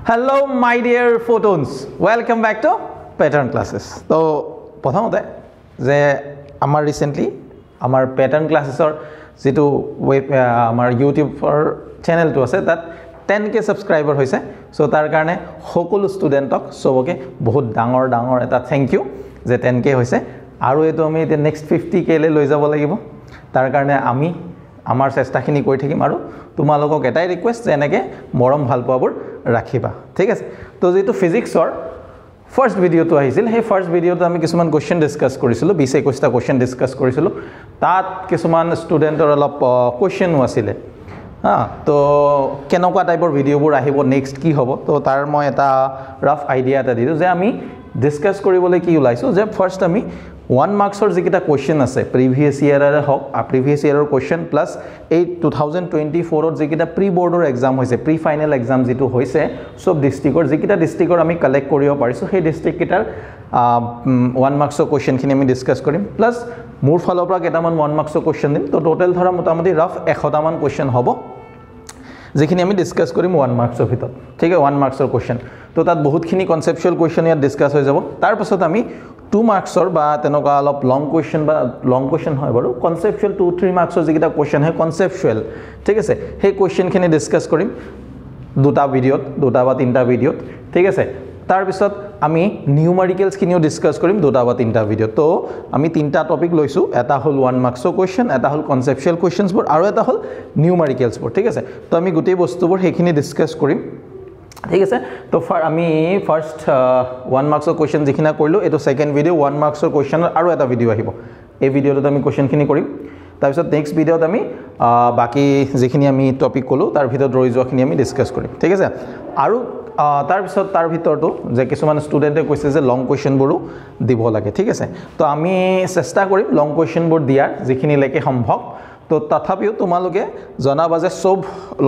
Hello my dear photons, welcome back to pattern classes. So প্রথমতে যে আমাৰ recently আমাৰ pattern classes যেটো web আমাৰ YouTube channel to আছে তাত 10k subscriber হৈছে সো তাৰ কাৰণে সকলো ষ্টুডেন্টক সবকে বহুত ডাঙৰ এটা থ্যাংক ইউ যে 10k হৈছে আৰু এটো আমি নেক্সট 50k লে লৈ যাব লাগিব তাৰ কাৰণে আমি আমাৰ চেষ্টাখিনি কৰি থাকিম আৰু তোমালোকক এটাই ৰিকুৱেষ্ট যে এনেকে মৰম ভাল পাবৰ ৰাখিবা ঠিক আছে তো যেটো ফিজিক্সৰ ফাৰ্স্ট ভিডিওটো আহিছিল হে ফাৰ্স্ট ভিডিওটো আমি কিছুমান কোৱেশ্চন ডিসকাস কৰিছিলো 20-21টা কোৱেশ্চন ডিসকাস কৰিছিলো তাত কিছুমান ষ্টুডেন্টৰ অলপ কোৱেশ্চনও আছিল তো কেনেকুৱা টাইপৰ ভিডিওবোৰ আহিব নেক্সট কি হ'ব তো তাৰ মই এটা ৰাফ আইডিয়া এটা দিছো যে আমি ডিসকাস কৰিবলৈ কি ওলাইছো যে ফাৰ্স্ট আমি 1 মাৰ্কসৰ যিকিটা কোৱেশ্চন আছে প্ৰিভিয়াস ইয়াৰৰ হক প্ৰিভিয়াস ইয়াৰৰ কোৱেশ্চন প্লাস এই 2024 ৰ যিকিটা প্ৰি বৰ্ডৰ এক্সাম হৈছে প্ৰি ফাইনেল এক্সাম যেটো হৈছে সব ডিস্ট্ৰিক্টৰ যিকিটা ডিস্ট্ৰিক্টৰ আমি কালেক্ট কৰিব পাৰিছো সেই ডিস্ট্ৰিক্ট কিটাৰ 1 মাৰ্কসৰ কোৱেশ্চনখিনি আমি ডিসকাস কৰিম প্লাস মোৰ ফালৰ পৰা কেটামান 1 মাৰ্কসৰ কোৱেশ্চন দিম তো টোটাল ধৰা মোটামুটি ৰাফ 100টা মান কোৱেশ্চন হ'ব যেখিনি আমি ডিসকাস কৰিম 1 মাৰ্কসৰ ভিতৰত ঠিক আছে 1 মাৰ্কসৰ কোৱেশ্চন তো তাত বহুতখিনি কনসেপচুয়াল কোৱেশ্চন ইয়াত ডিসকাস হৈ যাব তাৰ পাছত আমি 2 মাৰ্কসৰ বা তেনেকা অলপ লং কোৱেশ্চন হয় বাৰু কনসেপচুয়াল 2-3 মাৰ্কসৰ যিকিটা কোৱেশ্চন হয় কনসেপচুয়াল ঠিক আছে সেই কোৱেশ্চনখিনি ডিসকাস কৰিম দুটা ভিডিওত দুটা বা তিনটা ভিডিওত ঠিক আছে তাৰ পিছত আমি নিউমেৰিকেলস খিনিও ডিসকাস কৰিম দুটা বা তিনটা ভিডিও তো আমি তিনটা টপিক লৈছো এটা হল 1 মাৰ্কসৰ কোৱেশ্চন এটা হল কনসেপচুয়াল কোৱেশ্চনস বোৰ আৰু এটা হল নিউমেৰিকেলস বোৰ ঠিক আছে তো আমি গোটেই বস্তুবোৰ হেখিনি ডিসকাস কৰিম ঠিক আছে তো আমি ফাৰ্স্ট 1 মাৰ্কসৰ কোৱেশ্চন যিখিনা কৰিলো এটো সেকেন্ড ভিডিও 1 মাৰ্কসৰ কোৱেশ্চন আৰু এটা ভিডিও আহিব এই ভিডিওটো আমি কোৱেশ্চনখিনি কৰিম তাৰ পিছত নেক্সট ভিডিওত আমি বাকি যিখিনি আমি টপিক কলো তাৰ ভিতৰত ৰৈ যোৱাখিনি আমি ডিসকাস কৰিম ঠিক আছে আৰু তাৰ পিছত তাৰ ভিতৰটো যে কিছুমান ষ্টুডেন্টে কৈছে যে লং কোৱেশ্চনবোৰো দিব লাগে ঠিক আছে তো আমি চেষ্টা কৰিম লং কোৱেশ্চনবোৰ দিয়াৰ যিখিনি লেকে সম্ভৱ তো তথাপিও তোমালোকে জনাবা যে সব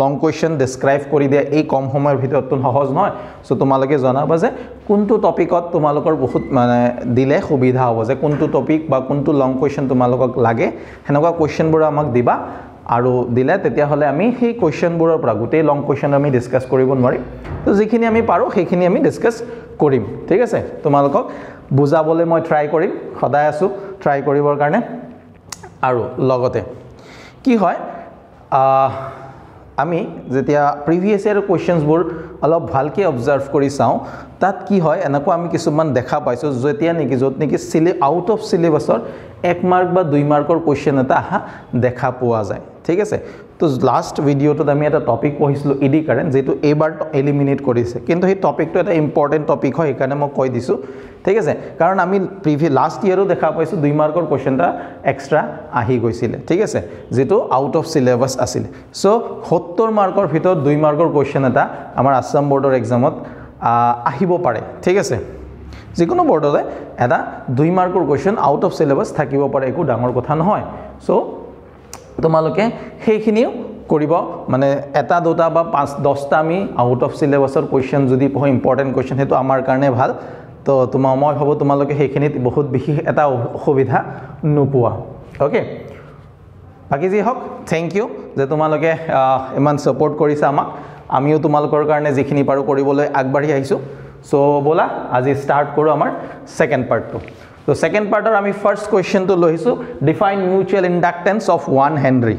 লং কোৱেশ্চন ডেসক্ৰাইব কৰি দিয়া এই কম সময়ৰ ভিতৰত তো সহজ নহয় সো তোমালোকে জনাবা যে কোনটো টপিকত তোমালোকৰ বহুত মানে দিলে সুবিধা হ'ব যে কোনটো টপিক বা কোনটো লং কোৱেশ্চন তোমালোকক লাগে হেনেকুৱা কোৱেশ্চনবোৰ আমাক দিবা আৰু দিলে তেতিয়া হলে আমি সেই কোৱেশ্চনবোৰৰ পৰা গোটেই লং কোৱেশ্চন আমি ডিসকাস কৰিব নোৱাৰিম তো যিখিনি আমি পাৰো সেইখিনি আমি ডিসকাস কৰিম ঠিক আছে তোমালোকক বুজাবলৈ মই ট্ৰাই কৰিম সদায় আছো ট্ৰাই কৰিবৰ কাৰণে আৰু লগতে কি হয় আমি যেতিয়া প্ৰিভিয়াস ইয়াৰ কোৱেশ্চনবোৰ অলপ ভালকে অবজাৰ্ভ কৰি চাও তাত কি হয় এনেকুৱা আমি কিছুমান দেখা পাইছো যেতিয়া নেকি যত নেকি আউট অফ সিলেবাসৰ 1 মাৰ্ক বা 2 মাৰ্কৰ কোৱেশ্চন এটা দেখা পোৱা যায় ঠিক আছে তো লাস্ট ভিডিওটো আমি এটা টপিক পঢ়িছিলো ইডি কারেন্ট যেটো এবাৰ এলিমিনেট কৰিছে কিন্তু এই টপিকটো এটা ইম্পৰ্টেন্ট টপিক হয় একাৰণে মই কৈ দিছো ঠিক আছে কাৰণ আমি লাস্ট ইয়াৰো দেখা পাইছো 2 মাৰ্কৰ কোৱেশ্চনটা এক্সট্ৰা আহি গৈছিল ঠিক আছে যেটো আউট অফ সিলেবাস আছিল সো 70 মাৰ্কৰ ভিতৰত 2 মাৰ্কৰ কোৱেশ্চন এটা আমাৰ আসাম বৰ্ডৰ এক্সামত আহিব পাৰে ঠিক আছে যিকোনো বৰ্ডৰে এটা 2 মাৰ্কৰ কোৱেশ্চন আউট অফ সিলেবাস থাকিব পাৰে একো ডাঙৰ কথা নহয় সো তোমালোকে সেইখিনিও কৰিব মানে এটা দুটা বা 5-10টা আমি আউট অফ সিলেবাসৰ কোৱেশ্চন যদি পঢ়ো ইম্পৰ্টেন্ট কোৱেশ্চন হেতু আমাৰ কাৰণে ভাল তো মই ভাবো তোমালোকে সেইখিনিত বহুত বিশেষ এটা সুবিধা নোপোৱা ওকে বাকি যি হক থ্যাংক ইউ যে তোমালোকে ইমান সাপোৰ্ট কৰিছা আমাক আমিও তোমালোকৰ কাৰণে যিখিনি পাৰো কৰিবলৈ আগবাঢ়ি আহিছো সো বলা আজি স্টাৰ্ট কৰো আমাৰ সেকেন্ড পাৰ্টটো তো সেকেন্ড পাৰ্টৰ আমি ফাৰ্স্ট কোৱেশ্চনটো লৈছো define mutual inductance of 1 henry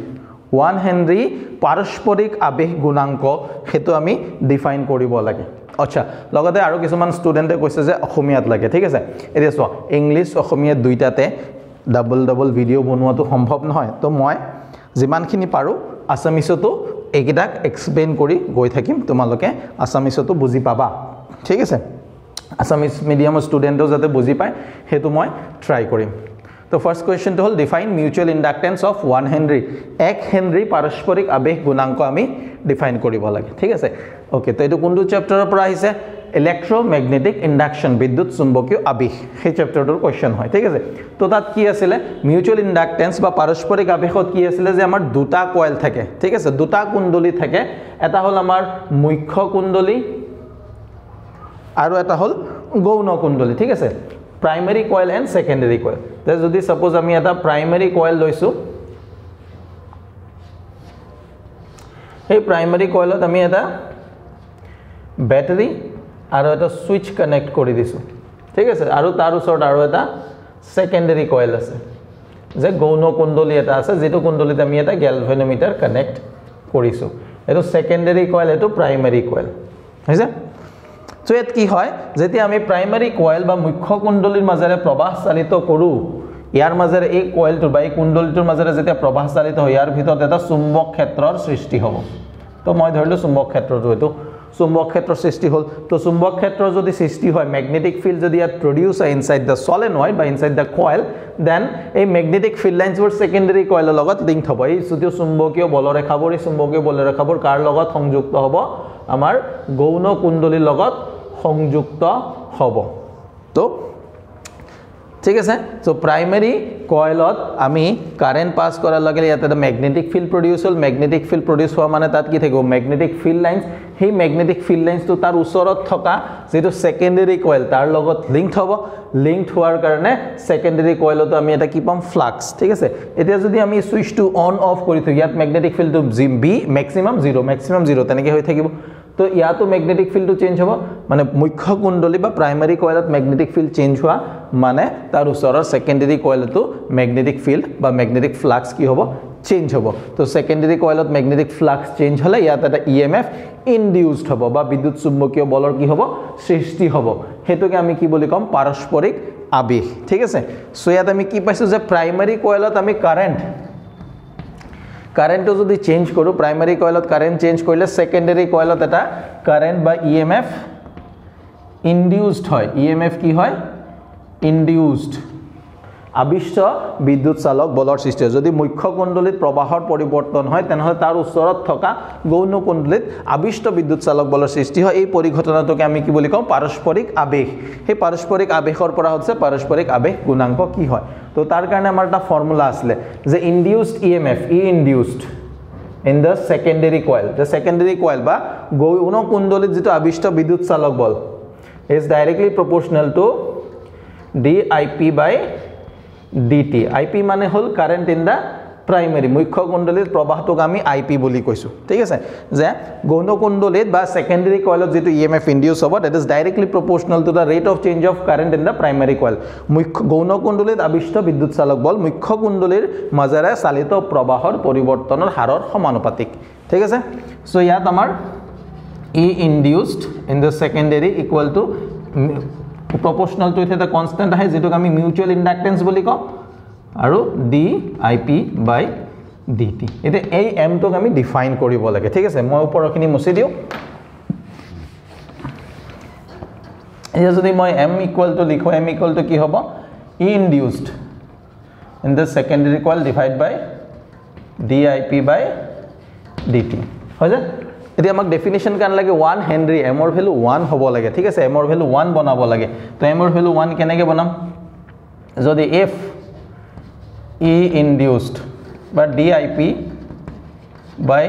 1 henry পাৰস্পৰিক আবেশ গুণাঙ্ক হেতু আমি ডিফাইন কৰিব লাগে আচ্ছা লগতে আৰু কিছুমান ষ্টুডেন্টে কৈছে যে অসমীয়াত লাগে ঠিক আছে এতিয়া চোৱা ইংলিশ অসমীয়া দুইটাতে ডাবল ভিডিও বনোৱাটো সম্ভৱ নহয় তো মই যিমানখিনি পাৰো আসামিছতো একিটাক এক্সপ্লেইন কৰি গৈ থাকিম তোমালোকে আসামিছতো বুজি পাবা ঠিক আছে আসামিজ মিডিয়াম ষ্টুডেন্টও যাতে বুজি পায় হেতু মই ট্ৰাই কৰিম তো ফাৰ্স্ট কোৱেশ্চনটো হল define mutual inductance of 1 henry 1 henry পাৰস্পৰিক আবেশ গুণাঙ্ক আমি ডিফাইন কৰিব লাগে ঠিক আছে ওকে তো এটো কোনটো চ্যাপ্টাৰৰ পৰা আহিছে ইলেক্ট্ৰোমেগনেটিক ইন্ডাকশন বিদ্যুৎ চুম্বকীয় আবেশ সেই চ্যাপ্টাৰটোৰ কোৱেশ্চন হয় ঠিক আছে তো তাত কি আছিল মিউচুয়াল ইন্ডাক্টেন্স বা পাৰস্পৰিক আবেশত কি আছিল যে আমাৰ দুটা কয়েল থাকে ঠিক আছে দুটা কুণ্ডলী থাকে এটা হল আমাৰ মুখ্য কুণ্ডলী আৰু এটা হল গৌণ কুণ্ডলী ঠিক আছে primary coil and secondary coil তে যদি সাপোজ আমি এটা প্ৰাইমাৰী কয়েল লৈছো এই প্ৰাইমাৰী কয়েলত আমি এটা ব্যাটাৰি আৰু এটা সুইচ কানেক্ট কৰি দিছো ঠিক আছে আৰু তাৰ ওচৰত আৰু এটা সেকেন্ডাৰী কয়েল আছে যে গৌণ কুণ্ডলী এটা আছে যেটো কুণ্ডলীত আমি এটা গ্যালভানোমিটাৰ কানেক্ট কৰিছো এটো সেকেন্ডাৰী কয়েল এটো প্ৰাইমাৰী কয়েল হৈছে সো এত কি হয় যেতিয়া আমি প্ৰাইমাৰী কয়েল বা মুখ্য কুণ্ডলীৰ মাজেৰে প্ৰবাহ চালিত কৰো ইয়াৰ মাজেৰে এই কয়েলটো বা এই কুণ্ডলীটোৰ মাজেৰে যেতিয়া প্ৰবাহ চালিত হয় ইয়াৰ ভিতৰত এটা চুম্বক ক্ষেত্ৰৰ সৃষ্টি হ'ব তো মই ধৰিলো চুম্বক ক্ষেত্ৰটো এটো চুম্বক ক্ষেত্ৰৰ সৃষ্টি হ'ল তো চুম্বক ক্ষেত্ৰৰ যদি সৃষ্টি হয় ম্যাগনেটিক ফিল্ড যদি ইয়াত প্ৰডিউস হয় ইনসাইড দা সলিনয়েড বা ইনসাইড দা কয়েল দেন এই ম্যাগনেটিক ফিল্ড লাইনছবোৰ সেকেন্ডাৰী কয়েলৰ লগত লিংক হ'ব এই যদি চুম্বকীয় বলৰেখাবোৰ এই চুম্বকীয় বলৰেখাবোৰ কাৰ লগত সংযুক্ত হ'ব আমাৰ গৌণ কুণ্ডলীৰ লগত সংযুক্ত হ'ব তো ঠিক আছে সো প্ৰাইমাৰী কয়েলত আমি কাৰেন্ট পাস কৰাৰ লগে ইয়াতে এটা ম্যাগনেটিক ফিল্ড প্ৰডিউস হ'ল ম্যাগনেটিক ফিল্ড প্ৰডিউস হোৱা মানে তাত কি থাকিব ম্যাগনেটিক ফিল্ড লাইনস সেই ম্যাগনেটিক ফিল্ড লাইনসটো তাৰ ওচৰত থকা যেটো সেকেন্ডাৰী কয়েল তাৰ লগত লিংক হ'ব লিংক হোৱাৰ কাৰণে সেকেন্ডাৰী কয়েলটো আমি এটা কি পাম ফ্লাক্স ঠিক আছে এতিয়া যদি আমি সুইচটো অন অফ কৰি থৈ ইয়াত ম্যাগনেটিক ফিল্ডটো বি ম্যাক্সিমাম 0 তেনেকৈ হৈ থাকিব তো ইয়াতো ম্যাগনেটিক ফিল্ডটো চেঞ্জ হ'ব মানে মুখ্য কুণ্ডলী বা প্ৰাইমাৰী কয়েলত ম্যাগনেটিক ফিল্ড চেঞ্জ হোৱা মানে তাৰ ওচৰৰ সেকেন্ডাৰী কয়েলটো ম্যাগনেটিক ফিল্ড বা ম্যাগনেটিক ফ্লাক্স কি হ'ব চেঞ্জ হ'ব তো সেকেন্ডাৰী কয়েলত ম্যাগনেটিক ফ্লাক্স চেঞ্জ হলে ইয়াত এটা ইএমএফ ইনডিউসড হ'ব বা বিদ্যুৎ চুম্বকীয় বলৰ কি হ'ব সৃষ্টি হ'ব হেতুকে আমি কি বুলি কম পাৰস্পৰিক আবেশ ঠিক আছে সো ইয়াত আমি কি পাইছো যে প্ৰাইমাৰী কয়েলত আমি কাৰেন্টটো যদি চেঞ্জ কৰো প্ৰাইমাৰী কয়েলত কাৰেন্ট চেঞ্জ কৰিলে সেকেন্ডাৰী কয়েলত এটা কারেন্ট বা ইএমএফ ইনডিউসড হয় ইএমএফ কি হয় ইনডিউসড আবিষ্ট বিদ্যুৎ চালক বলৰ সৃষ্টি যদি মুখ্য কুণ্ডলীত প্ৰবাহৰ পৰিৱৰ্তন হয় তেনেহলে তাৰ ওচৰত থকা গৌণ কুণ্ডলীত আবিষ্ট বিদ্যুৎ চালক বলৰ সৃষ্টি হয় এই পৰিঘটনাটোকে আমি কি বুলি কওঁ পাৰস্পৰিক আবেশ সেই পাৰস্পৰিক আবেশৰ পৰা হচ্ছে পাৰস্পৰিক আবেশ গুণাঙ্ক কি হয় তো তাৰ কাৰণে আমাৰ এটা ফৰ্মুলা আছে যে induced EMF E induced in the secondary coil the secondary coil বা গৌণ কুণ্ডলীত যেটো আবিষ্ট বিদ্যুৎ চালক বল is directly proportional to dIp by dt ip মানে হল কারেন্ট ইন দা প্রাইমারি মুখ্য কুণ্ডলীত প্রবাহটোক আমি ip বুলি কৈছো ঠিক আছে যে গৌণ কুণ্ডলীত বা সেকেন্ডাৰী কয়েলত যেটো ইএমএফ ইনডিউস হ'ব that is directly proportional to the rate of change of current in the primary coil মুখ্য গৌণ কুণ্ডলীত আবিষ্ট বিদ্যুৎ চালক বল মুখ্য কুণ্ডলীৰ মাজেৰে চালিত প্ৰবাহৰ পৰিৱৰ্তনৰ হাৰৰ সমানুপাতিক ঠিক আছে সো ইয়াত আমাৰ E induced in the secondary equal to proportional to the constant hai jeto ami mutual inductance boli ko aru dIp by dt ete ei m to ami define koribo lage thik ase moi upor khini musi diu eya jodi moi m equal to likho m equal to ki hobo E induced in the secondary coil divided by dIp by dt hoje এটি আমাক definition কান লাগে 1 Henry m এর value 1 হ'ব লাগে ঠিক আছে m এর ভ্যালু 1 বনাব লাগে তো m এর ভ্যালু 1 কেনেকে বনাম যদি f e induced বা dIp by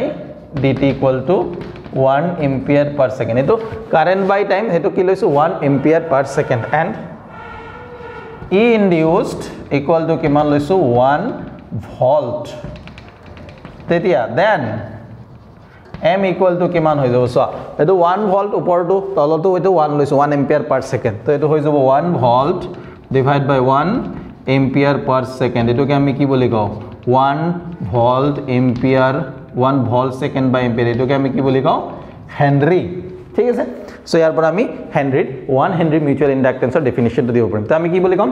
dt equal to 1 ampere per second এটো কারেন্ট বাই টাইম হেতু কি লৈছো 1 ampere per second and e induced equal to কিমান লৈছো 1 volt তেতিয়া then m equal to কিমান হৈ যাব সো এটো 1 ভোল্ট উপৰটো তলটো এটো 1 লৈছো 1 এম্পিয়াৰ পাৰ সেকেন্ড তো এটো হৈ যাব 1 ভোল্ট ডিভাইড বাই 1 এম্পিয়াৰ পাৰ সেকেন্ড এটোকে আমি কি বুলি কও 1 ভোল্ট এম্পিয়াৰ 1 ভোল্ট সেকেন্ড বাই এম্পিয়াৰ এটোকে আমি কি বুলি কও হেনৰি ঠিক আছে সো ইয়াৰ পৰা আমি হেনৰিত 1 হেনৰি মিউচুয়াল ইন্ডাক্টেন্সৰ ডেফিনিশনটো দিব পাৰিম তো আমি কি বুলি কম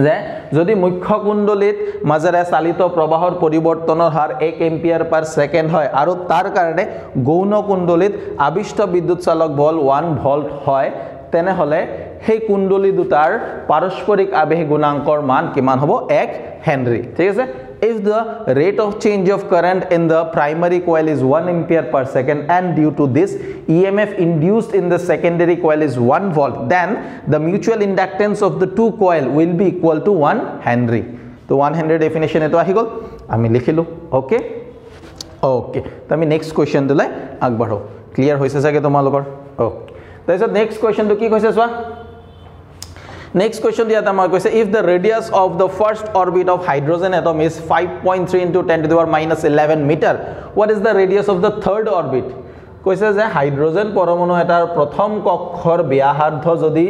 যে যদি মুখ্য কুণ্ডলীত মাজেৰে চালিত প্ৰবাহৰ পৰিৱৰ্তনৰ হাৰ 1 এম্পিয়াৰ পাৰ সেকেন্ড হয় আৰু তাৰ কাৰণে গৌণ কুণ্ডলীত আবিষ্ট বিদ্যুৎ চালক বল 1 ভোল্ট হয় তেনে হলে সেই কুণ্ডলী দুটাৰ পাৰস্পৰিক আবেশ গুণাঙ্কৰ মান কিমান হ'ব 1 হেনরি ঠিক আছে if the rate of change of current in the primary coil is 1 ampere per second and due to this EMF induced in the secondary coil is 1 volt then the mutual inductance of the two coil will be equal to 1 henry তো 1 henry definition eto ahi gol ami likhilu okay to ami next question dile agbaro clear hoise sage tomalokor okay তাইছত next question to ki koise swa Next question diya tamar koise if the radius of the first orbit of hydrogen atom is 5.3 into 10 to the power minus 11 meter what is the radius of the third orbit কৈছে যে hydrogen পৰমাণু এটাৰ প্ৰথম কক্ষৰ ব্যাসাৰ্ধ যদি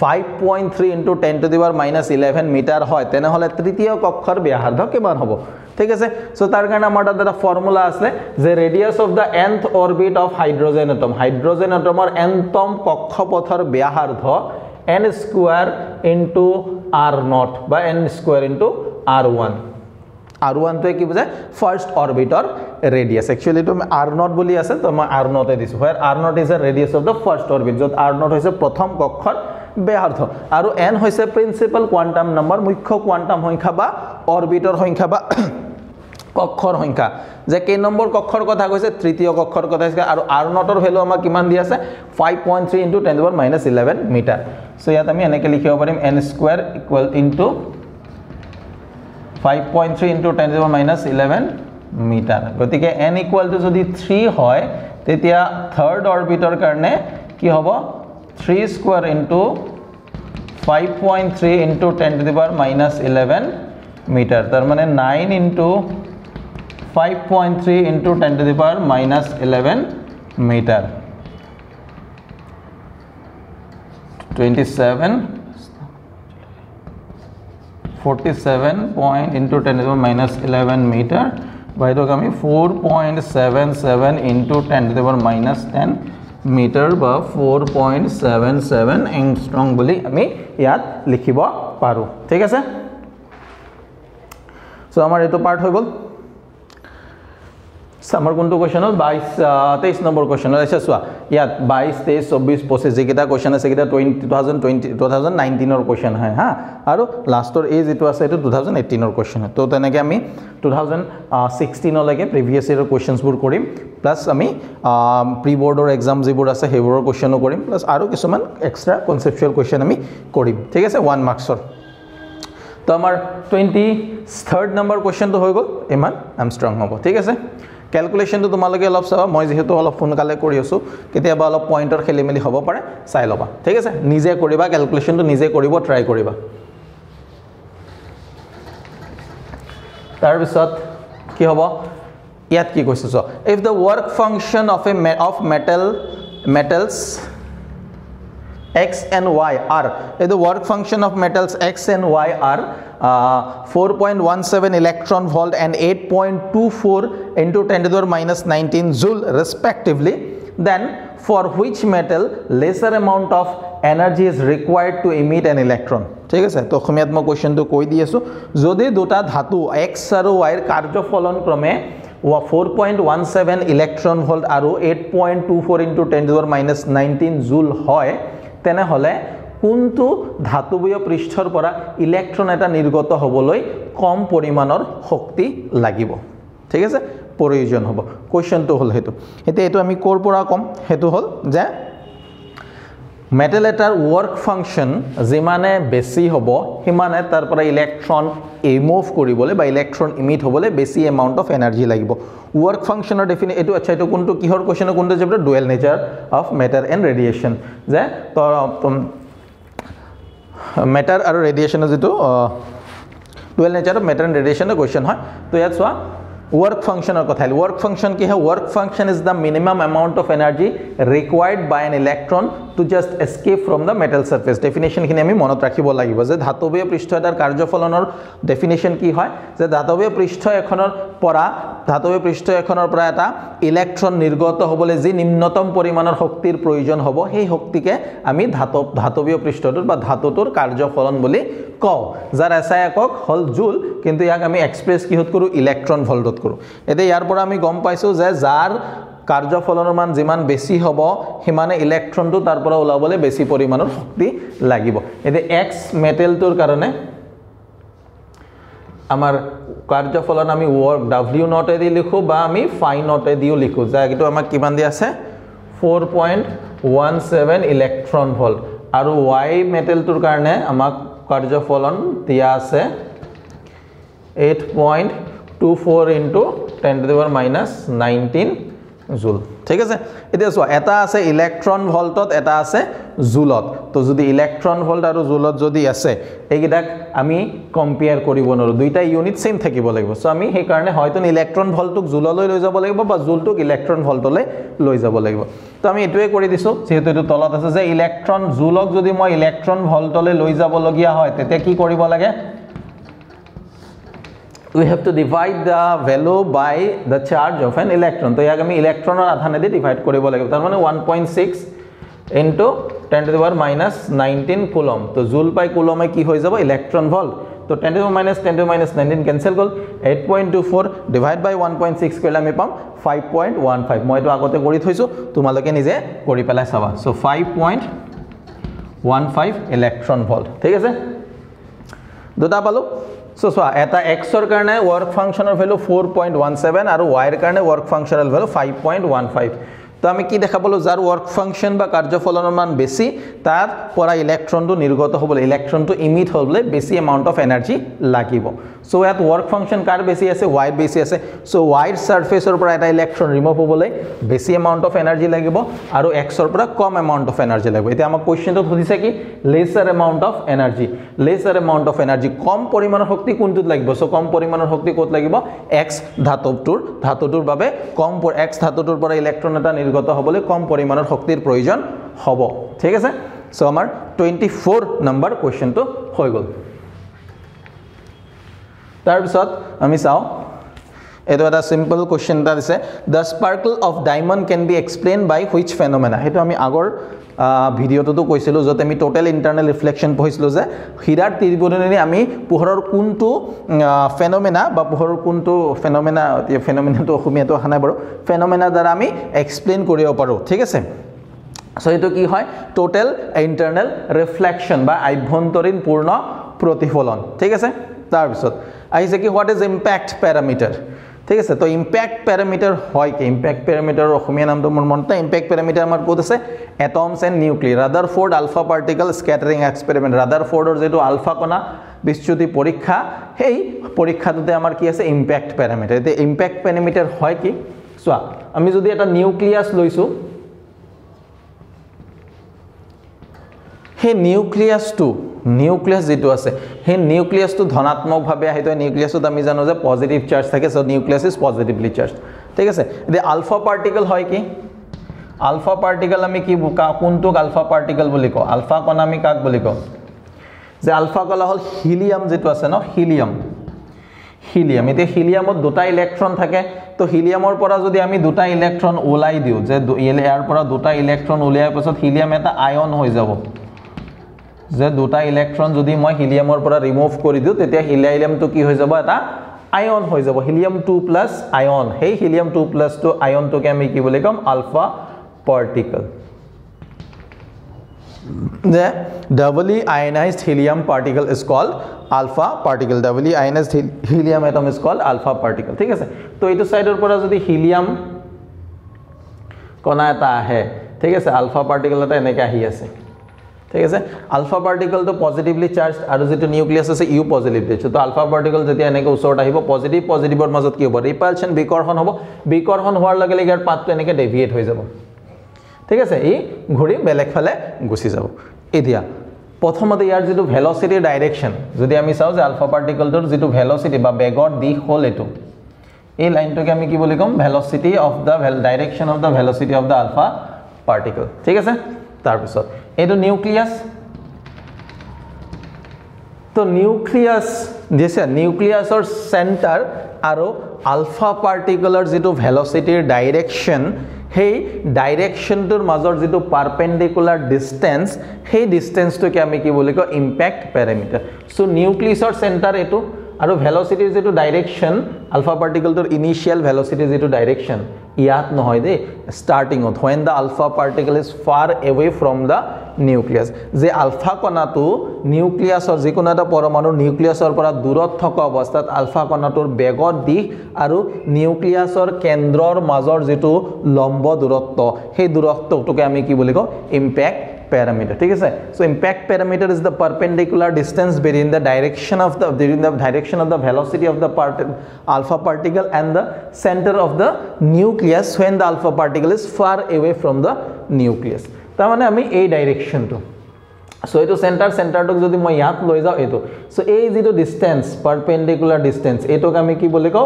5.3 × 10⁻11 metre হয় তেনেহলে তৃতীয় কক্ষৰ ব্যাসাৰ্ধ কিমান হ'ব ঠিক আছে সো তাৰ কাৰণে আমাৰ তাত এটা ফৰ্মুলা আছে যে radius of the nth orbit of hydrogen এটমৰ nতম কক্ষপথৰ ব্যাসাৰ্ধ n স্কয়াৰ * r0 বা n স্কয়াৰ * r1 r1 তো কি বুঝায় ফাৰ্স্ট অৰবিটৰ ৰেডিয়াস একচুয়ালি তো r0 বুলি আছে তো মই r0 এ দিছো where r0 is the radius of the first orbit যত r0 হৈছে প্ৰথম কক্ষৰ ব্যাসাৰ্ধ আৰু n হৈছে প্ৰিন্সিপাল কোয়ান্টাম নাম্বাৰ মুখ্য কোয়ান্টাম সংখ্যা বা অৰবিটৰ সংখ্যা বা কক্ষৰ সংখ্যা যে কে নম্বৰ কক্ষৰ কথা কৈছে তৃতীয় কক্ষৰ কথা কৈছে আৰু r0 ৰ ভ্যালু আমাক কিমান দি আছে 5.3 × 10⁻11 মিটাৰ সো ইয়াত আমি এনেকৈ লিখিব পাৰিম n স্কয়াৰ = 5.3 × 10⁻11 মিটাৰ গতিকে n = যদি 3 হয় তেতিয়া থাৰ্ড অৰবিটৰ কাৰণে কি হ'ব 3 স্কয়াৰ * 5.3 × 10⁻11 মিটাৰ তাৰ মানে 9 * 5.3 × 10⁻11 metre 27 47 point into 10⁻11 meter by the kami 4.77 into 10⁻10 meter ba 4.77 angstrom boli ami yat likhibo paru thik ase so amar eto part hoy gol summer কোনটো কোশ্চেন 22 23 নম্বৰ কোশ্চেন আছে সোয়া ইয়াত 22 23 24 25 যেকিটা question আছে কিটা 2019 ৰ question হয় হা আৰু লাষ্টৰ এজ এটো আছে এটো 2018 ৰ কোশ্চেন তো তেনেকে আমি 2016 লৈকে প্ৰিভিয়াস ইয়াৰৰ কোশ্চেনছ বোৰ কৰিম প্লাস আমি প্ৰি বৰ্ডৰ এক্সাম যিবোৰ আছে হেবোৰৰ কোশ্চেনো কৰিম প্লাস আৰু কিছুমান এক্সট্ৰা কনসেপচুৱেল কোশ্চেন আমি কৰিম ঠিক আছে 1 মাৰ্কছৰ তো আমাৰ 23rd নম্বৰ কোশ্চেনটো হৈ গল ইমান আমষ্ট্ৰং হ'ব ঠিক আছে ক্যালকুলেশন তো তোমালকে অলপ চাবা মই যেহেতু অলপ ফোনকালে কৰি আছো কেতিয়াবা অলপ পইণ্টৰ খেলিমেলি হ'ব পাৰে চাই লবা ঠিক আছে নিজে কৰিবা ক্যালকুলেশন তো নিজে কৰিব ট্ৰাই কৰিবা তাৰ পিছত কি হ'ব ইয়াত কি কৈছে so if the work function of metals x and y are if the work function of metals x and y are 4.17 electron volt and 8.24 into 10⁻19 joule respectively then for which metal lesser amount of energy is required to emit an electron ঠিক আছে তো খমিয়াত মই কোশ্চেনটো কৈ দি আছো যদি দুটা ধাতু x আৰু y এৰ কাৰ্যফলন ক্ৰমে 4.17 ইলেক্ট্ৰন ভোল্ট আৰু 8.24 into 10⁻19 জুল হয় তেনেহলে কোনটো ধাতুবীয় পৃষ্ঠৰ পৰা ইলেক্ট্ৰন এটা নিৰ্গত হ'বলৈ কম পৰিমাণৰ শক্তি লাগিব ঠিক আছে প্ৰয়োজন হ'ব কোশ্চেনটো হল হেতু এতিয়া এটো আমি কোৰ পৰা কম হেতু হল যে মেটেল এটাৰ ওয়াৰ্ক ফাংশন যিমানে বেছি হ'ব হিমানে তাৰ পৰা ইলেক্ট্ৰন এমুভ কৰিবলৈ বা ইলেক্ট্ৰন ইমিট হ'বলৈ বেছি এমাউন্ট অফ এনাৰ্জি লাগিব ওয়াৰ্ক ফাংশনৰ ডেফিনেট এটো আচ্ছা এটো কোনটো কিহৰ কোশ্চেনৰ কোনটো chapter dual nature of matter and radiation যে তো মেটাৰ আৰু ৰেডিয়েশনৰ যেটো dual nature of matter and ৰেডিয়েশনৰ কোশ্চেন হয় তো ইয়াত সোয়া work function or kothai work function ki hai work function is the minimum amount of energy required by an electron to just escape from the metal surface definition khini ami monot rakhibo lagibo je dhatobiya prishto etar karjofalonor definition ki hoy je dhatobiya prishto ekhonor pora eta electron nirgoto hobole je nimnotom porimanor shoktir proyojon hobo hei shoktike ami dhatobiya prishtotor ba dhatotor karjofalon boli কও যার SI একক হল জুল কিন্তু ইয়াক আমি express কি হত কৰো ইলেক্ট্ৰন ভোল্টত কৰো এতে ইয়াৰ পৰা আমি গম পাইছো যে যাৰ কাৰ্যফলনৰ মান যিমান বেছি হ'ব হিমানে ইলেক্ট্ৰনটো তাৰ পৰা ওলাবলৈ বেছি পৰিমাণৰ শক্তি লাগিব এতে এক্স মেটেলটোৰ কাৰণে আমাৰ কাৰ্যফলন আমি ওয়ার্ক w নট এ দি লিখো বা আমি ফাই নট এ দিও লিখো যা কিটো আমাক কিমান দি আছে 4.17 ইলেক্ট্ৰন ভোল্ট আৰু y মেটেলটোৰ কাৰণে আমাক কাৰ্যফলন দিয়া আছে 8.24 into 10⁻19 জুল ঠিক আছে এতিয়া চোৱা এটা আছে ইলেক্ট্ৰন ভল্টত এটা আছে জুলত তো যদি ইলেক্ট্ৰন ভল্ট আৰু জুলত যদি আছে এইকেইটাক আমি কম্পেয়াৰ কৰিব নোৱাৰো দুইটা ইউনিট সেম থাকিব লাগিব সো আমি সেই কাৰণে হয়তো ইলেক্ট্ৰন ভল্টক জুললৈ লৈ যাব লাগিব বা জুলটোক ইলেক্ট্ৰন ভল্টলৈ লৈ যাব লাগিব তো আমি এটোৱে কৰি দিছো যেহেতু এটো তলত আছে যে ইলেক্ট্ৰন জুলক যদি মই ইলেক্ট্ৰন ভল্টলৈ লৈ যাব লগিয়া হয় তেতিয়া কি কৰিব লাগে we have to divide the value by the charge of an electron to yag ami electron or adhane de divide koribo lagibo tar mane 1.6 into 10 to the power minus 19 coulomb to joule by coulomb ki hoy jabo electron volt to 10 to the power minus 10 to the minus 19 cancel gol 8.24 divide by 1.6 kole ami pam 5.15 moi to agote kori thoisu tumaloke nije kori pelai saba so 5.15 electron volt thik ase দুটা পালো So eta x or karne work functional value 4.17 aru y er karne work functional value 5.15 তো আমি কি দেখা বলো যার work function বা কাৰ্যফলনৰ মান বেছি তাৰ পৰা ইলেক্ট্রনটো নির্গত হবলে ইলেক্ট্রনটো ইমিট হবলে বেছি অ্যামাউন্ট অফ এনার্জি লাগিব সো এত ওয়ার্ক ফাংশন কার বেছি আছে y বেছি আছে সো y এর সাৰফেসৰ পৰা এটা ইলেক্ট্ৰন ৰিমুভ হবলে বেছি অ্যামাউন্ট অফ এনাৰ্জি লাগিব আৰু x এৰ পৰা কম অ্যামাউন্ট অফ এনাৰ্জি লাগিব এটা আমাৰ কোশ্চেনটো সুধিছে কি লেসাৰ অ্যামাউন্ট অফ এনাৰ্জি কম পৰিমাণৰ শক্তি কোনটোত লাগিব সো কম পৰিমাণৰ শক্তি ক'ত লাগিব x ধাতুটোৰ বাবে কম x ধাতুটোৰ পৰা ইলেক্ট্ৰন এটা গত হবলে কম পৰিমাণৰ শক্তিৰ প্ৰয়োজন হ'ব ঠিক আছে সো আমাৰ 24 নম্বৰ কোশ্চেনটো হৈ গল তাৰ পিছত আমি চাও এটো এটা সিম্পল কোশ্চেন এটা দিছে the sparkle of diamond can be explained by which phenomena হেতু আমি আগৰ ভিডিওটো কৈছিলো যত আমি টোটাল ইন্টাৰনাল ৰিফ্লেকশন পঢ়িছিলো যে হীৰাৰ ত্ৰিভুজনেৰে আমি পোহৰৰ কোনটো ফেনোমেনা বা পোহৰৰ কোনটো ফেনোমেনাটো অসমীয়াটো আহা নাই বাৰু ফেনোমেনা দ্বাৰা আমি এক্সপ্লেইন কৰিব পাৰো ঠিক আছে সো এটো কি হয় টোটাল ইন্টাৰনাল ৰিফ্লেকশন বা আভ্যন্তৰীণ পূৰ্ণ প্ৰতিফলন ঠিক আছে তাৰ পিছত আহিছে কি হোৱাট ইজ ইম্প্যাক্ট প্যাৰামিটাৰ ঠিক আছে তো ইম্প্যাক্ট প্যাৰামিটাৰ হয় কি ইম্প্যাক্ট প্যাৰামিটাৰৰ অসমীয়া নামটো মোৰ মনতে ইম্প্যাক্ট প্যাৰামিটাৰ আমাৰ কোড আছে atoms and nuclear Rutherford alpha particle scattering experiment ৰাদাৰফোৰ্ডৰ যেটো আলফা কণা বিচ্যুতি পৰীক্ষা সেই পৰীক্ষাটোতে আমাৰ কি আছে ইম্প্যাক্ট প্যাৰামিটাৰ এতে ইম্প্যাক্ট প্যাৰামিটাৰ হয় কি সোৱা আমি যদি এটা নিউক্লিয়াছ লৈছো হে নিউক্লিয়াছ যেটো আছে হে নিউক্লিয়াছটো ধনাত্মক ভাবে আহিতো নিউক্লিয়াছত আমি জানো যে পজিটিভ চার্জ থাকে so nucleus is positively charged ঠিক আছে এ আলফা পার্টিকল হয় কি আলফা পার্টিকল আমি কি কোনটোক আলফা পার্টিকল বুলি কও আলফা কণা আমি কাক বুলি কও যে আলফা কণা হল হিলিয়াম যেটো আছে ন হিলিয়াম এতে হিলিয়ামত দুটা ইলেক্ট্রন থাকে তো হিলিয়ামৰ পৰা যদি আমি দুটা ইলেক্ট্ৰন ওলাই দিও যে ইয়াৰ পৰা দুটা ইলেক্ট্ৰন ওলিয়াৰ পাছত হিলিয়াম এটা আয়ন হৈ যাব যে দুটা ইলেক্ট্ৰন যদি মই হিলিয়ামৰ পৰা ৰিমুভ কৰি দিও তেতিয়া হিলিয়ামটো কি হৈ যাব এটা আয়ন হৈ যাব হিলিয়াম 2+ আয়ন হেই হিলিয়াম 2+ টু আয়নটোকে আমি কি বুলি কম alpha particle the doubly ionized helium particle is called alpha particle doubly ionized helium atom is called alpha particle ঠিক আছে তো এইটো সাইডৰ পৰা যদি হিলিয়াম কণা এটা আহে ঠিক আছে আলফা পাৰ্টিকল এটা এনেকৈ আহি আছে ঠিক আছে আলফা পাৰ্টিকল তো পজিটিভলি চাৰ্জড আৰু যেটো নিউক্লিয়াছ আছে ইউ পজিটিভলি তো আলফা পাৰ্টিকল যেতিয়া এনেকৈ ওচৰত আহিব পজিটিভৰ মাজত কি হ'ব ৰিপালশন বিকৰ্ষণ হ'ব বিকৰ্ষণ হোৱাৰ লগে লগে ইয়াৰ পাথটো এনেকৈ ডেভিয়েট হৈ যাব ঠিক আছে এই ঘূৰি বেলেগ ফালে গুছি যাব এতিয়া প্ৰথমতে ইয়াৰ যেটো ভেলোসিটি ডাইৰেকশন যদি আমি চাও যে আলফা পাৰ্টিকলটোৰ যেটো ভেলোসিটি বা বেগৰ দিশ হল এটো এই লাইনটোকে আমি কি বুলি কম velocity of the direction of the velocity of the alpha particle ঠিক আছে তাৰ পিছত এটো নিউক্লিয়াছ তো নিউক্লিয়াছৰ সেন্টাৰ আৰু আলফা পাৰ্টিকলৰ যেটো ভেলোসিটিৰ ডাইৰেকশন হেই ডাইৰেকশনটোৰ মাজৰ যেটো পাৰপেন্ডিকুলাৰ ডিসটেন্স হেই ডিসটেন্সটোকে আমি কি বুলি কও ইম্প্যাক্ট প্যাৰামিটাৰ সো নিউক্লিয়াছৰ সেন্টাৰ এটো আৰু ভেলোসিটিৰ যেটো ডাইৰেকশন আলফা পাৰ্টিকলটোৰ ইনিশিয়াল ভেলোসিটি যেটো ডাইৰেকশন ইয়াত নহয় the starting of when the alpha particle is far away from the nucleus যে আলফা কণাটো নিউক্লিয়াছৰ যিকোনো এটা পৰমাণুৰ নিউক্লিয়াছৰ পৰা দূৰত থকা অৱস্থাত আলফা কণাটোৰ বেগৰ দিশ আৰু নিউক্লিয়াছৰ কেন্দ্ৰৰ মাজৰ যেটো লম্ব দূৰত্ব সেই দূৰত্বটোকে আমি কি বুলি কও ইম্প্যাক্ট parameter ঠিক আছে so impact parameter is the perpendicular distance between the direction of the velocity of the alpha particle and the center of the nucleus nucleus when the alpha particle is far away from the nucleus ta mane ami ei direction to so eto center tok jodi moi yat loi jao eto so ei jito distance perpendicular distance etok ami ki bole ko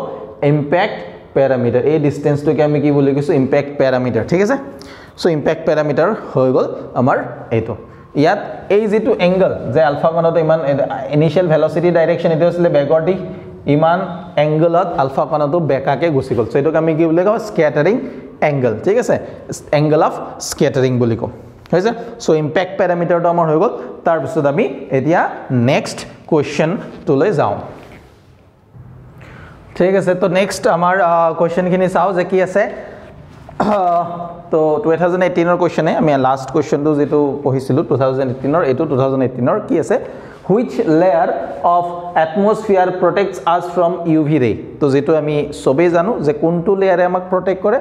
impact parameter ei distance to ki ami ki bole kisu impact parameter thik ase so impact parameter hoy gol amar eto yat ei jito angle je alpha konoto iman initial velocity direction eto asle backward iman angle at alpha konoto bekake gusi gol so etok ami ki bole ko scattering angle thik ase angle of scattering boli ko hoise so impact parameter to amar hoy gol tar bisod ami etia next question to loi jao ঠিক আছে তো next আমার question খিনি চাও যে কি আছে তো 2018 এর কোশ্চেনে আমি লাস্ট কোশ্চেনটো যেটো পঢ়িছিলো 2018 এর এটো 2018 এর কি আছে which layer of atmosphere protects us from UV ray তো যেটো আমি সবে জানো যে কোনটো লেয়ারে আমাক প্রটেক্ট করে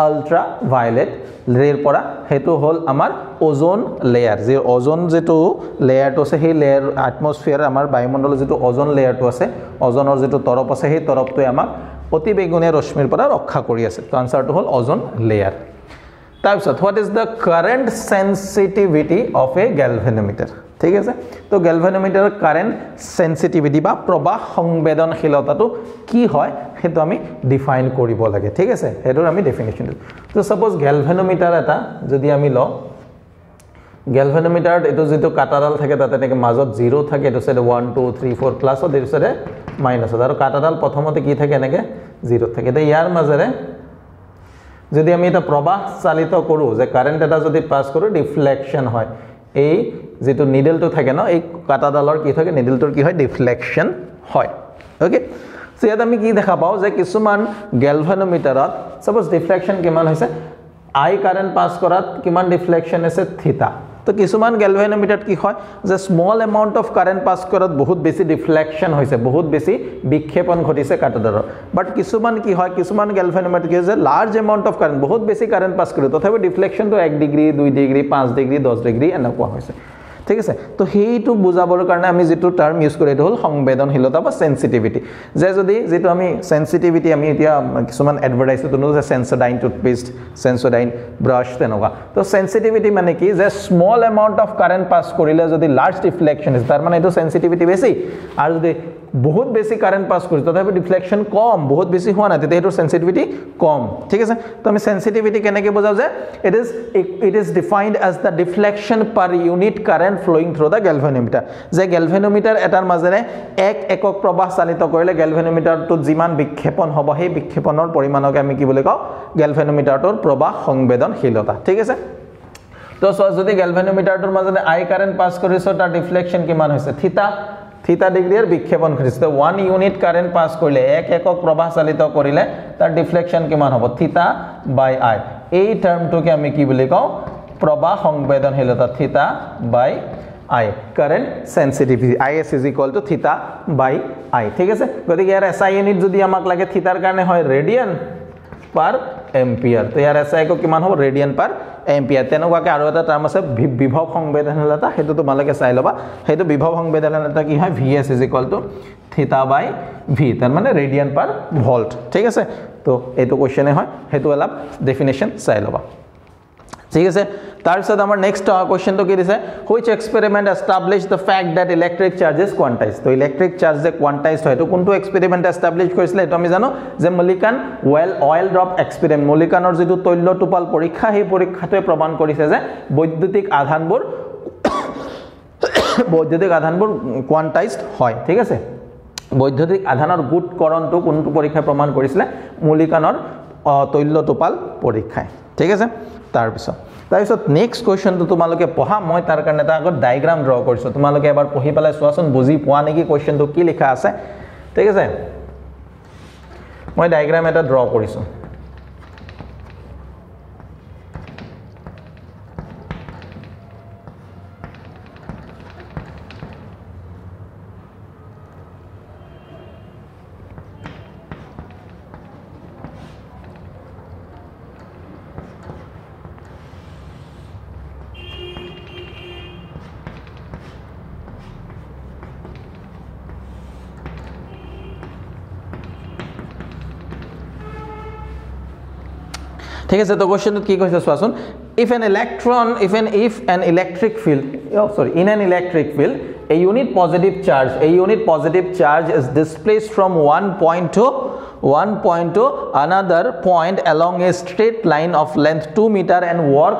আলট্রা ভায়োলেট ৰেৰ পৰা হেতু হল আমাৰ ওজন লেয়াৰ যে ওজন যেটো লেয়াৰটো আছে সেই লেয়াৰ এটমস্ফিয়াৰ আমাৰ বায়ুমণ্ডলৰ যেটো ওজন লেয়াৰটো আছে ওজনৰ যেটো তৰপ আছে সেই তৰপটোৱে আমাক অতি বেগুনীয়া ৰশ্মিৰ পৰা ৰক্ষা কৰি আছে তো আনসাৰটো হল ওজন লেয়াৰ তাৰপিছত what is the current sensitivity of a galvanometer ঠিক আছে তো গ্যালভানোমিটাৰ কাৰেন্ট সেনসিটিভিটি বা প্ৰবাহ সংবেদনশীলতাটো কি হয় হেতু আমি ডিফাইন কৰিব লাগে ঠিক আছে হেতুৰ আমি ডেফিনিশন তো সাপোজ গ্যালভানোমিটাৰ এটা যদি আমি ল গ্যালভানোমিটাৰ এটো যেটো কাটাডাল থাকে তাতে নেকি মাজত 0 থাকে এটো সাইড 1 2 3 4 প্লাস ও দের সাইডে মাইনাস আৰু কাটাডাল প্ৰথমতে কি থাকে এনেকে 0 থাকে তো ইয়াৰ মাজৰে যদি আমি এটা প্ৰবাহ চালিত কৰো যে কাৰেন্ট এটা যদি পাস কৰো ডিফ্লেকশন হয় এই যেটো নিডল তো থাকে না এই কাটাডালৰ কি থাকে নিডলটোৰ কি হয় ডিফ্লেকশন হয় ওকে সো ইয়াত আমি কি দেখা পাও যে কিছুমান গ্যালভানোমিটাৰত সাপোজ ডিফ্লেকশন কিমান হৈছে আই কাৰেন্ট পাস কৰাত কিমান ডিফ্লেকশন আছে থিটা তো কিছুমান গ্যালভানোমিটাৰত কি হয় যে small amount of current pass কৰাত বহুত বেছি ডিফ্লেকশন হৈছে বহুত বেছি বিক্ষেপণ ঘটিছে কাটাডালৰ বাট কিছুমান কি হয় কিছুমান গ্যালভানোমিটাৰ কি যে লাৰ্জ এমাউন্ট অফ কাৰেন্ট বহুত বেছি কাৰেন্ট পাস কৰে তথাপি ডিফ্লেকশন তো 1 ডিগ্ৰী 2 ডিগ্ৰী 5 ডিগ্ৰী 10 ডিগ্ৰী এনেকুৱা হৈছে ঠিক আছে তো হেইটো বুজাবৰ কাৰণে আমি যেটো টাৰ্ম ইউজ কৰি এটা হল সংবেদনশীলতা বা সেনসিটিভিটি যে যদি যেটো আমি সেনসিটিভিটি আমি এতিয়া কিছুমান এডভাৰটাইজ তো যে সেন্সোডাইন টুথপেষ্ট সেন্সোডাইন ব্ৰাশ তেনেকুৱা তো সেনসিটিভিটি মানে কি যে small amount of current pass কৰিলে যদি লাৰ্জ ডিফ্লেকশন আছে তাৰ মানে এটো সেনসিটিভিটি বেছি আৰু যদি বহুত বেছি কাৰেন্ট পাস কৰিছে তথাপি ডিফ্লেকশন কম বহুত বেছি হোৱা না তেতে এটো সেনসিটিভিটি কম ঠিক আছে তো আমি সেনসিটিভিটি কেনেকে বুজাও যে it is defined as the deflection per unit current flowing through the galvanometer যে গ্যালভানোমিটাৰ এটাৰ মাজেৰে এক একক প্ৰবাহ চালিত কৰিলে গ্যালভানোমিটাৰটো যিমান বিক্ষেপণ হ'ব সেই বিক্ষেপণৰ পৰিমাণক আমি কি বুলি কওঁ গ্যালভানোমিটাৰটোৰ প্ৰবাহ সংবেদনশীলতা ঠিক আছে তো যদি গ্যালভানোমিটাৰটোৰ মাজেৰে আই কাৰেন্ট পাস কৰিছে তাৰ ডিফ্লেকশন কিমান হৈছে থিটা ডিগ্ৰীৰ বিক্ষেপণ ঘটিছে 1 ইউনিট কাৰেন্ট পাস কৰিলে এক একক প্ৰবাহ চালিত কৰিলে তাৰ ডিফ্লেকশন কিমান হ'ব থিটা বাই আই এই টার্মটোকে আমি কি বুলি কওঁ প্রবাহ সংবেদনশীলতা theta by I current sensitivity is is equal to থিটা বাই আই ঠিক আছে গতিকে ইয়াৰ এসআই ইউনিট যদি আমাক লাগে থিটাৰ কাৰণে হয় ৰেডিয়ান পাৰ এম্পিয়াৰ তো ইয়াৰ এসআই কো কিমান হ'ব ৰেডিয়ান পাৰ এম্পিয়াৰ তেনেকুৱাকে আৰু এটা টার্ম আছে বিভব সংবেদনশীলতা হেতু তোমালকে চাই লবা হেতু বিভব সংবেদনশীলতা কি হয় vs is equal to থিটা বাই ভি তার মানে রেডিয়ান পার ভোল্ট ঠিক আছে তো এটো কোশ্চেনে হয় হেতু অলপ ডেফিনিশন চাই লবা ঠিক আছে তাৰপিছত আমাৰ নেক্সট কোশ্চেন তো কি দিছে which experiment established the fact that electric charge is quantized তো electric charge যে quantized হয় তো কোনটো এক্সপেৰিমেন্ট এস্টাবলিশ কৰিছিল এটো আমি জানো যে মলিকান অয়েল ড্ৰপ এক্সপেৰিমেন্ট মলিকানৰ যেটো তৈল টোপাল পৰীক্ষা সেই পৰীক্ষাটোৱে প্ৰমাণ কৰিছে যে বৈদ্যুতিক আধানবোৰ কোয়ান্টাইজড হয় ঠিক আছে বৈদ্যুতিক আধানৰ গুটকৰণটো কোনটো পৰীক্ষা প্ৰমাণ কৰিছিল মলিকানৰ তৈল টোপাল পৰীক্ষায় ঠিক আছে তাৰপিছত নেক্সট কোশ্চেনটো তোমালোকে পঢ়া মই তাৰ কাৰণে এটা আগত ডায়াগ্ৰাম ড্ৰ কৰিছো তোমালোকে এবাৰ পঢ়ি পেলাই চোৱাচোন বুজি পোৱা নেকি কোশ্চেনটো কি লিখা আছে ঠিক আছে মই ডায়াগ্ৰাম এটা ড্ৰ কৰিছো ঠিক আছে তো কোশ্চেনটো কি কৈছে চোৱাচোন if an electric field in an electric field a unit positive charge is displaced from one point to another point along a straight line of length 2 meter and work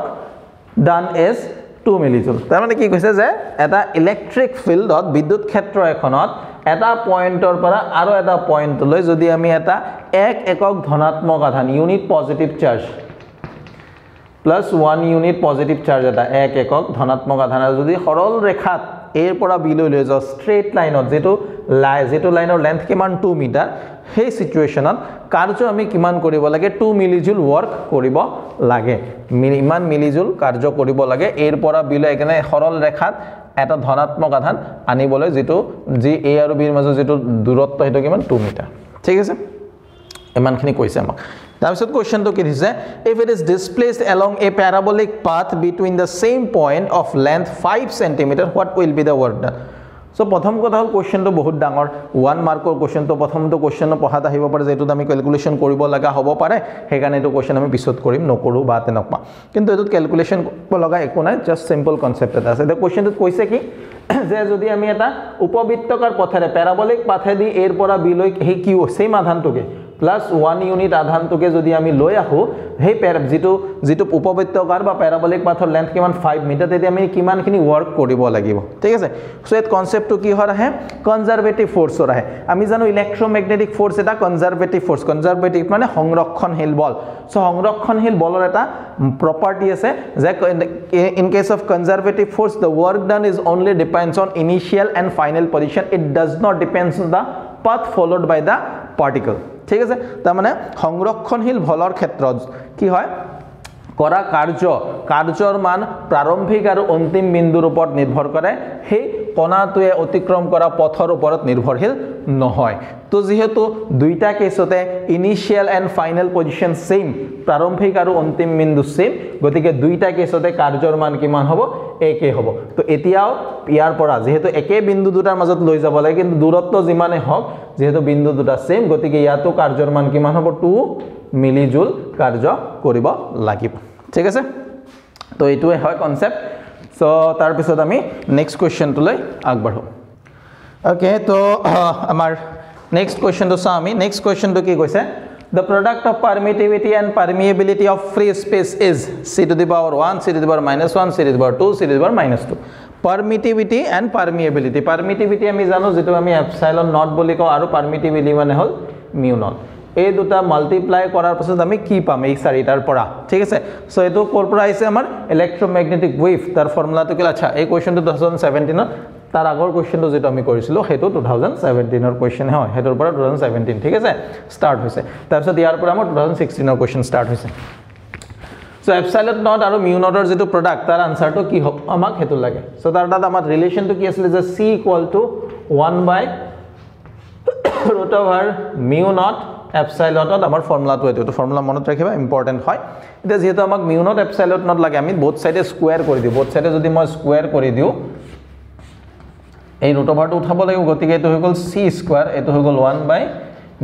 done is 2 millijoule তাৰ মানে কি কৈছে যে এটা electric ফিল্ডত বিদ্যুৎ ক্ষেত্ৰ এখনত এটা পয়েন্টৰ পৰা আৰু এটা পয়েন্টলৈ যদি আমি এটা 1 একক ধনাত্মক আধান unit positive charge plus 1 unit positive charge এটা 1 একক ধনাত্মক আধান যদি সৰল ৰেখাত এৰ পৰা বি লৈ লৈ যাও স্ট্ৰেট লাইনত যেটো লাইনৰ লেন্থ কিমান 2 মিটাৰ সেই সিচুৱেচনত কাৰ্য আমি কিমান কৰিব লাগে 2 মিলিজুল ওয়াৰ্ক কৰিব লাগে ইমান মিলিজুল কাৰ্য কৰিব লাগে এৰ পৰা বি লৈ এখানে সৰল ৰেখাত এটা ধনাত্মক আধান আনিবলৈ যেটো জি এ আৰু বিৰ মাজৰ যেটো দূৰত্ব হেটো কিমান 2 মিটাৰ ঠিক আছে এমানখিনি কৈছে আমাক তাৰপিছত কোশ্চেনটো কি দিছে if it is displaced along a parabolic path between the same point of length 5 cm what will be the work done so প্ৰথম কথা হল কোশ্চেনটো বহুত ডাঙৰ 1 মাৰ্কৰ কোশ্চেনটো প্ৰথমটো কোশ্চেন পঢ়াত আহিব পাৰে যেটো আমি ক্যালকুলেশন কৰিব লাগা হ'ব পাৰে হেগানে এটো কোশ্চেন আমি পিছত কৰিম নকৰো বা তেনেকুৱা কিন্তু এটো ক্যালকুলেশন কৰিব লাগা একো নাই জাস্ট সিম্পল কনসেপ্ট এটা আছে এটো কোশ্চেনটো কৈছে কি যে যদি আমি এটা উপবৃত্তাকাৰ পথেৰে প্যাৰাবলিক পাথেদি এৰ পৰা বি লৈ হে কি সেম আধানটোকে প্লাস 1 ইউনিট আধানটোকে যদি আমি লৈ আহো হে যেটো উপবৃত্তাকাৰ বা প্যাৰাবলিক পাথৰ লেন্থ কিমান 5 মিটাৰ তেতি আমি কিমানখিনি ওয়াৰ্ক কৰিব লাগিব ঠিক আছে সো এত কনসেপ্টটো কি হয় আহে কনজাৰভেটিভ ফোৰ্সৰ আহে আমি জানো ইলেক্ট্ৰোমেগনেটিক ফোৰ্স এটা কনজাৰভেটিভ মানে সংৰক্ষণশীল বল সো সংৰক্ষণশীল বলৰ এটা property আছে যে in case of conservative force the work done is only depends on initial and final position it does not depends on the path followed by the particle ঠিক আছে তাৰ মানে সংৰক্ষণশীল বলৰ ক্ষেত্ৰত কি হয় কৰা কাৰ্যৰ মান প্ৰাৰম্ভিক আৰু অন্তিম বিন্দুৰ ওপৰত নিৰ্ভৰ কৰে সেই কণাটোৱে অতিক্ৰম কৰা পথৰ ওপৰত নিৰ্ভৰশীল নহয় তো যেহেতু দুইটা কেছতে initial and final position same প্ৰাৰম্ভিক আৰু অন্তিম বিন্দু সেম গতিকে দুইটা কেছতে কাৰ্যৰ মান কিমান হ'ব একে হ'ব তো এতিয়াও ইয়াৰ পৰা যেহেতু একে বিন্দু দুটাৰ মাজত লৈ যাব লাগে কিন্তু দূৰত্ব যিমানে হওক যেহেতু বিন্দু দুটা সেম গতিকে ইয়াতো কাৰ্যৰ মান কিমান হ'ব 2 মিলিজুল কাৰ্য কৰিব লাগিব ঠিক আছে তো এইটোৱে হয় কনসেপ্ট সো তাৰ পিছত আমি নেক্সট কোশ্চেনটো লৈ আগবাঢ়ো ওকে তো আমাৰ নেক্সট কোশ্চেনটো চাও আমি নেক্সট কোশ্চেনটো কি কৈছে the product of permittivity and permeability of free space is c to the power 1 c to the power minus 1 c to the power 2 c to the power minus 2 permittivity and permeability আমি জানো যেটো আমি epsilon not বুলি কও আৰু permittivity মানে হল mu naught এই দুটা মাল্টিপ্লাই কৰাৰ পাছত আমি কি পাম এই চাৰিটাৰ পৰা ঠিক আছে সো এটো কোৰ পৰা আহিছে আমাৰ ইলেক্ট্ৰোমেগনেটিক ওয়েভ তাৰ ফৰ্মুলাটো কি আচ্ছা এই কোশ্চেনটো 2017 তাৰ আগৰ কোশ্চেনটো যেটো আমি কৰিছিলো হেতু 2017 ৰ কোশ্চেন হয় হেতৰ পৰা 2017 ঠিক আছে স্টাৰ্ট হৈছে তাৰ পিছত ইয়াৰ পৰা আমাৰ 2016 ৰ কোশ্চেন স্টাৰ্ট হৈছে সো এপসাইলন নট আৰু মিউ নটৰ যেটো প্ৰডাক্ট তাৰ আনসাৰটো কি হ'ব আমাক হেতু লাগে সো তাৰ দাত আমাৰ ৰিলেশনটো কি আছিল যে c = 1 by root over mu naught epsilon naught আমাৰ ফৰ্মুলাটো এটো ফৰ্মুলা মনত ৰাখিবা ইম্পৰ্টেন্ট হয় এটা যেহেতু আমাক mu naught epsilon naught লাগে আমি both সাইডে স্কয়ার কৰি দিও both সাইডে যদি মই স্কয়াৰ কৰি দিও এই root over টো উঠাব লাগিব গতিকে এটো হৈ গল c স্কয়ার এটো হৈ গল 1 by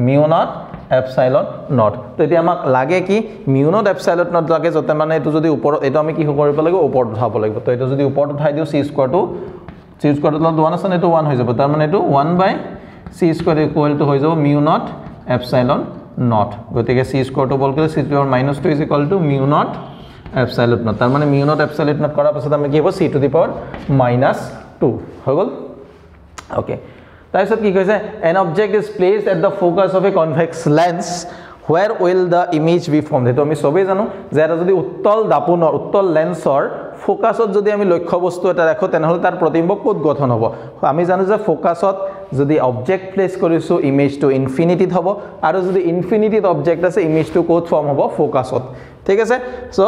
mu naught epsilon naught তো এতিয়া আমাক লাগে কি mu naught epsilon naught লাগে যতে মানে এটো যদি ওপৰ এটো আমি কি কৰিব লাগিব ওপৰত উঠাব লাগিব তো এটো যদি ওপৰত উঠাই দিও c স্কয়াৰ টো 1 আছে এটো 1 হৈ যাব তাৰ মানে এটো 1 by c square equal to হৈ যাব mu naught epsilon naught গতিকে c স্কয়ার টো বল কৰিলে c to the power minus 2 is equal to mu naught epsilon naught তাৰ মানে mu naught epsilon naught কৰাৰ পাছত আমি কি হ'ব c to the power minus 2 হৈ গল ওকে তাৰপিছত কি কৈছে an object is placed at the focus of a convex lens where will the image be formed এটো আমি সবে জানো যে এটা যদি উত্তল লেন্সৰ ফোকাসত যদি আমি লক্ষ্য বস্তু এটা ৰাখো তেনেহলে তাৰ প্ৰতিবিম্ব কোত গঠন হ'ব আমি জানো যে ফোকাসত যদি অবজেক্ট প্লেস কৰিছো ইমেজ টু ইনফিনিটিত হ'ব আৰু যদি ইনফিনিটিত অবজেক্ট আছে ইমেজ টু কোত ফৰ্ম হ'ব ফোকাসত ঠিক আছে সো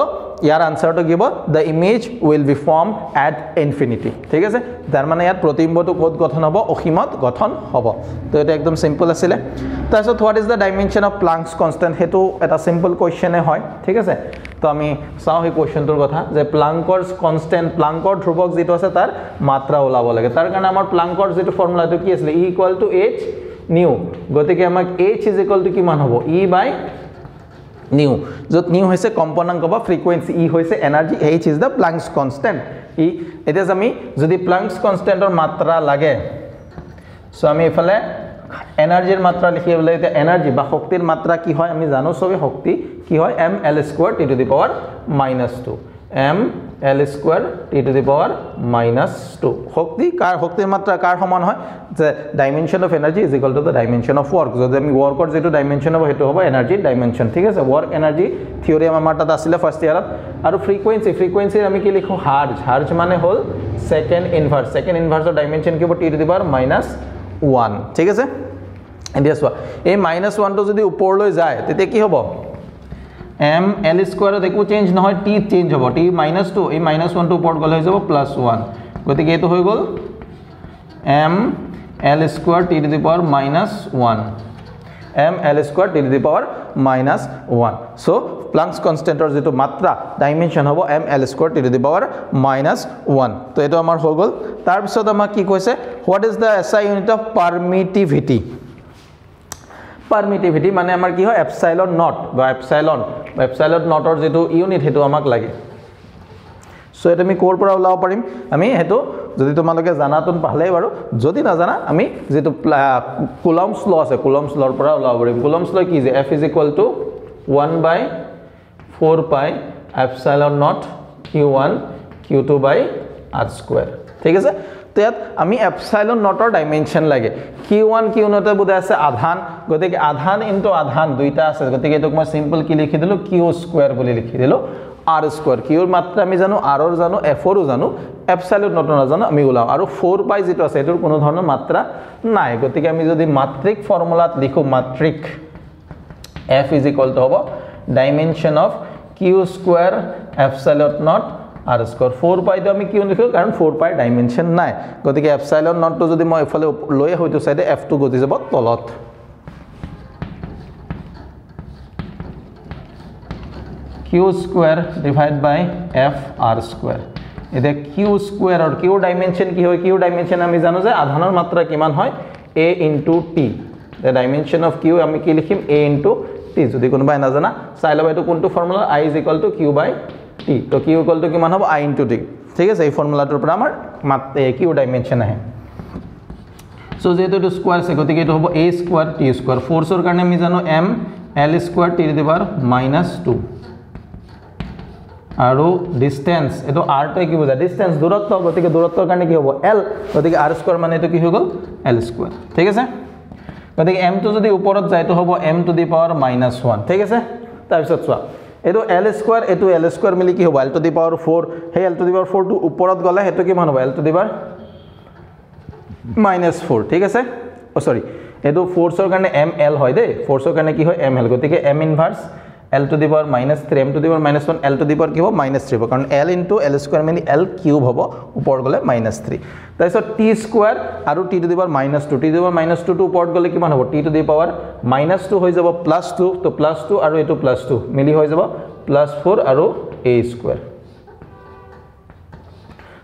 ইয়াৰ আনসাৰটো give the image will be formed at infinity ঠিক আছে তাৰ মানে ইয়াত প্ৰতিবিম্বটো কোত গঠন হ'ব অসীমত গঠন হ'ব তো এটা একদম সিম্পল আছিল তাৰপিছত what is the dimension of Planck's constant হেতু এটা সিম্পল কোশ্চেনে হয় ঠিক আছে তো আমি চাও এই কোশ্চেনটোৰ কথা যে প্লাংকৰ কনস্ট্যান্ট প্লাংকৰ ধ্ৰুৱক যেটো আছে তাৰ মাত্ৰা ওলাব লাগে তাৰ কাৰণে আমাৰ প্লাংকৰ যেটো ফৰ্মুলাটো কি আছিল E = h nu গতিকে আমাক h = কিমান হ'ব E by নিউ য'ত নিউ হৈছে কম্পনাঙ্ক বা ফ্ৰিকুৱেন্সি ই হৈছে energy h is the Planck's constant ই এটা আমি যদি প্লাংকছ কনষ্টেন্টৰ মাত্ৰা লাগে সো আমি এফালে এনাৰ্জিৰ মাত্ৰা লিখিবলৈ এতিয়া এনাৰ্জি বা শক্তিৰ মাত্ৰা কি হয় আমি জানো সবে শক্তি কি হয় ml² t to the power -2 ml² t to the power -2 শক্তি কাৰ শক্তিৰ মাত্ৰা কাৰ সমান হয় যে dimension of energy is equal to the dimension of work যদি আমি ওয়াৰ্কৰ যেটো ডাইমেনশন হ'ব হেতু হ'ব এনাৰ্জিৰ ডাইমেনশন ঠিক আছে ওয়াৰ্ক এনাৰ্জি থিওৰিয়াম আমাৰ তাত আছিল ফাৰ্স্ট ইয়াৰত আৰু ফ্ৰিকুৱেন্সি আমি কি লিখো হাৰ্জ মানে হ'ল সেকেন্ড ইনভাৰ্সৰ ডাইমেনশন কি হ'ব t টু দি পাৱাৰ -1 ঠিক আছে এতিয়া চোৱা এই -1 টো যদি ওপৰলৈ যায় তেতিয়া কি হ'ব ml² একো চেঞ্জ নহয় t চেঞ্জ হ'ব t -2 এই -1 টো ওপৰত গলে হৈ যাব +1 গতিকে এটো হৈ গল ml² t to the power -1 ml² t to the power -1 so Planck's কনষ্টেন্টৰ যেটো মাত্ৰা ডাইমেনশন হ'ব ml² t to the power -1 তো এটো আমাৰ হৈ গল তাৰ পিছত আমাক কি কৈছে what is the SI unit of permittivity মানে আমাৰ কি হয় এপসাইলন নট বা এপসাইলন নটৰ যেটো ইউনিট হেতু আমাক লাগে সো এটা আমি কোৰ পৰা ওলাব পাৰিম আমি হেতু যদি তোমালোকে জানাতন ভালেই বাৰু যদি না জানা আমি যেটো কুলম্বস ল আছে কুলম্বস লৰ পৰা ওলাব পাৰিম কুলম্বস ল কি যে F = 1/4 pi epsilon not q1 q2 r²। ঠিক আছে তো ইয়াত আমি এপসাইলন নটৰ ডাইমেনশন লাগে q1 q0 তে বুদা আছে আধান গতিকে আধান ইনটু আধান দুইটা আছে গতিকে এটোক মই সিম্পল কি লিখি দিলো q² বুলি লিখি দিলো r² q ৰ মাত্ৰা আমি জানো r ৰ জানো f ৰ জানো এপসাইলন নট নাজানো আমি ওলাও আৰু 4 পাই যেটো আছে এটোৰ কোনো ধৰণৰ মাত্ৰা নাই গতিকে আমি যদি মাত্ৰিক ফৰ্মুলাত লিখো মাত্ৰিক f = হ'ব dimension of q² epsilon not r² 4 পাই তো আমি কিউ লিখো কাৰণ 4 পাই ডাইমেনশন নাই গতিকে এপসাইলন নট তো যদি মই এফালে লৈ হয়তো সাইডে f টো গতি যাব তলত q² ডিভাইড বাই f r² এতে q² আৰু q ডাইমেনশন কি হয় q ডাইমেনশন আমি জানো যে আধানৰ মাত্ৰা কিমান হয় a * t the dimension of q আমি কি লিখিম a * t যদি কোনোবাই না জানা চাই লবা এটো কোনটো ফৰ্মুলা I = q/t তো q = কিমান হ'ব I * t ঠিক আছে এই ফৰ্মুলাটোৰ পৰা আমাৰ q ডাইমেনশন আহে সো যেটো এটো স্কয়াৰ আছে গতিকে এটো হ'ব a² t² ফোৰ্সৰ কাৰণে আমি জানো ml² t to the power -2 আৰু ডিসটেন্স এটো r টো কি বুজা ডিসটেন্স দূৰত্ব গতিকে দূৰত্বৰ কাৰণে কি হ'ব l গতিকে r² মানে এটো কি হৈ গল l² ঠিক আছে গতিকে m টো যদি ওপৰত যায় তো হ'ব m টু দি পাৱাৰ -1 ঠিক আছে তাৰ পিছত চোৱা এটো l² এটো l² মিলি কি হ'ব l টু দি পাৱাৰ 4 হে l টু দি পাৱাৰ 4 টো ওপৰত গলে হেতু কিমান হ'ব l টু দি পাৱাৰ -4 ঠিক আছে ও সৰি এটো ফোৰ্সৰ কাৰণে ml হয় দে ফোৰ্সৰ কাৰণে কি হয় ml গতিকে m inverse l to the power -3 m to the power -1 l to the power কি হ'ব -3 কাৰণ l into l² মানে l কিউব হ'ব ওপৰত গলে -3 তাৰপিছত t² আৰু t to the power -2 t to the power -2 টো ওপৰত গলে কিমান হ'ব t to the power -2 হৈ যাব +2 তো +2 আৰু এটো +2 মিলি হৈ যাব +4 আৰু a²।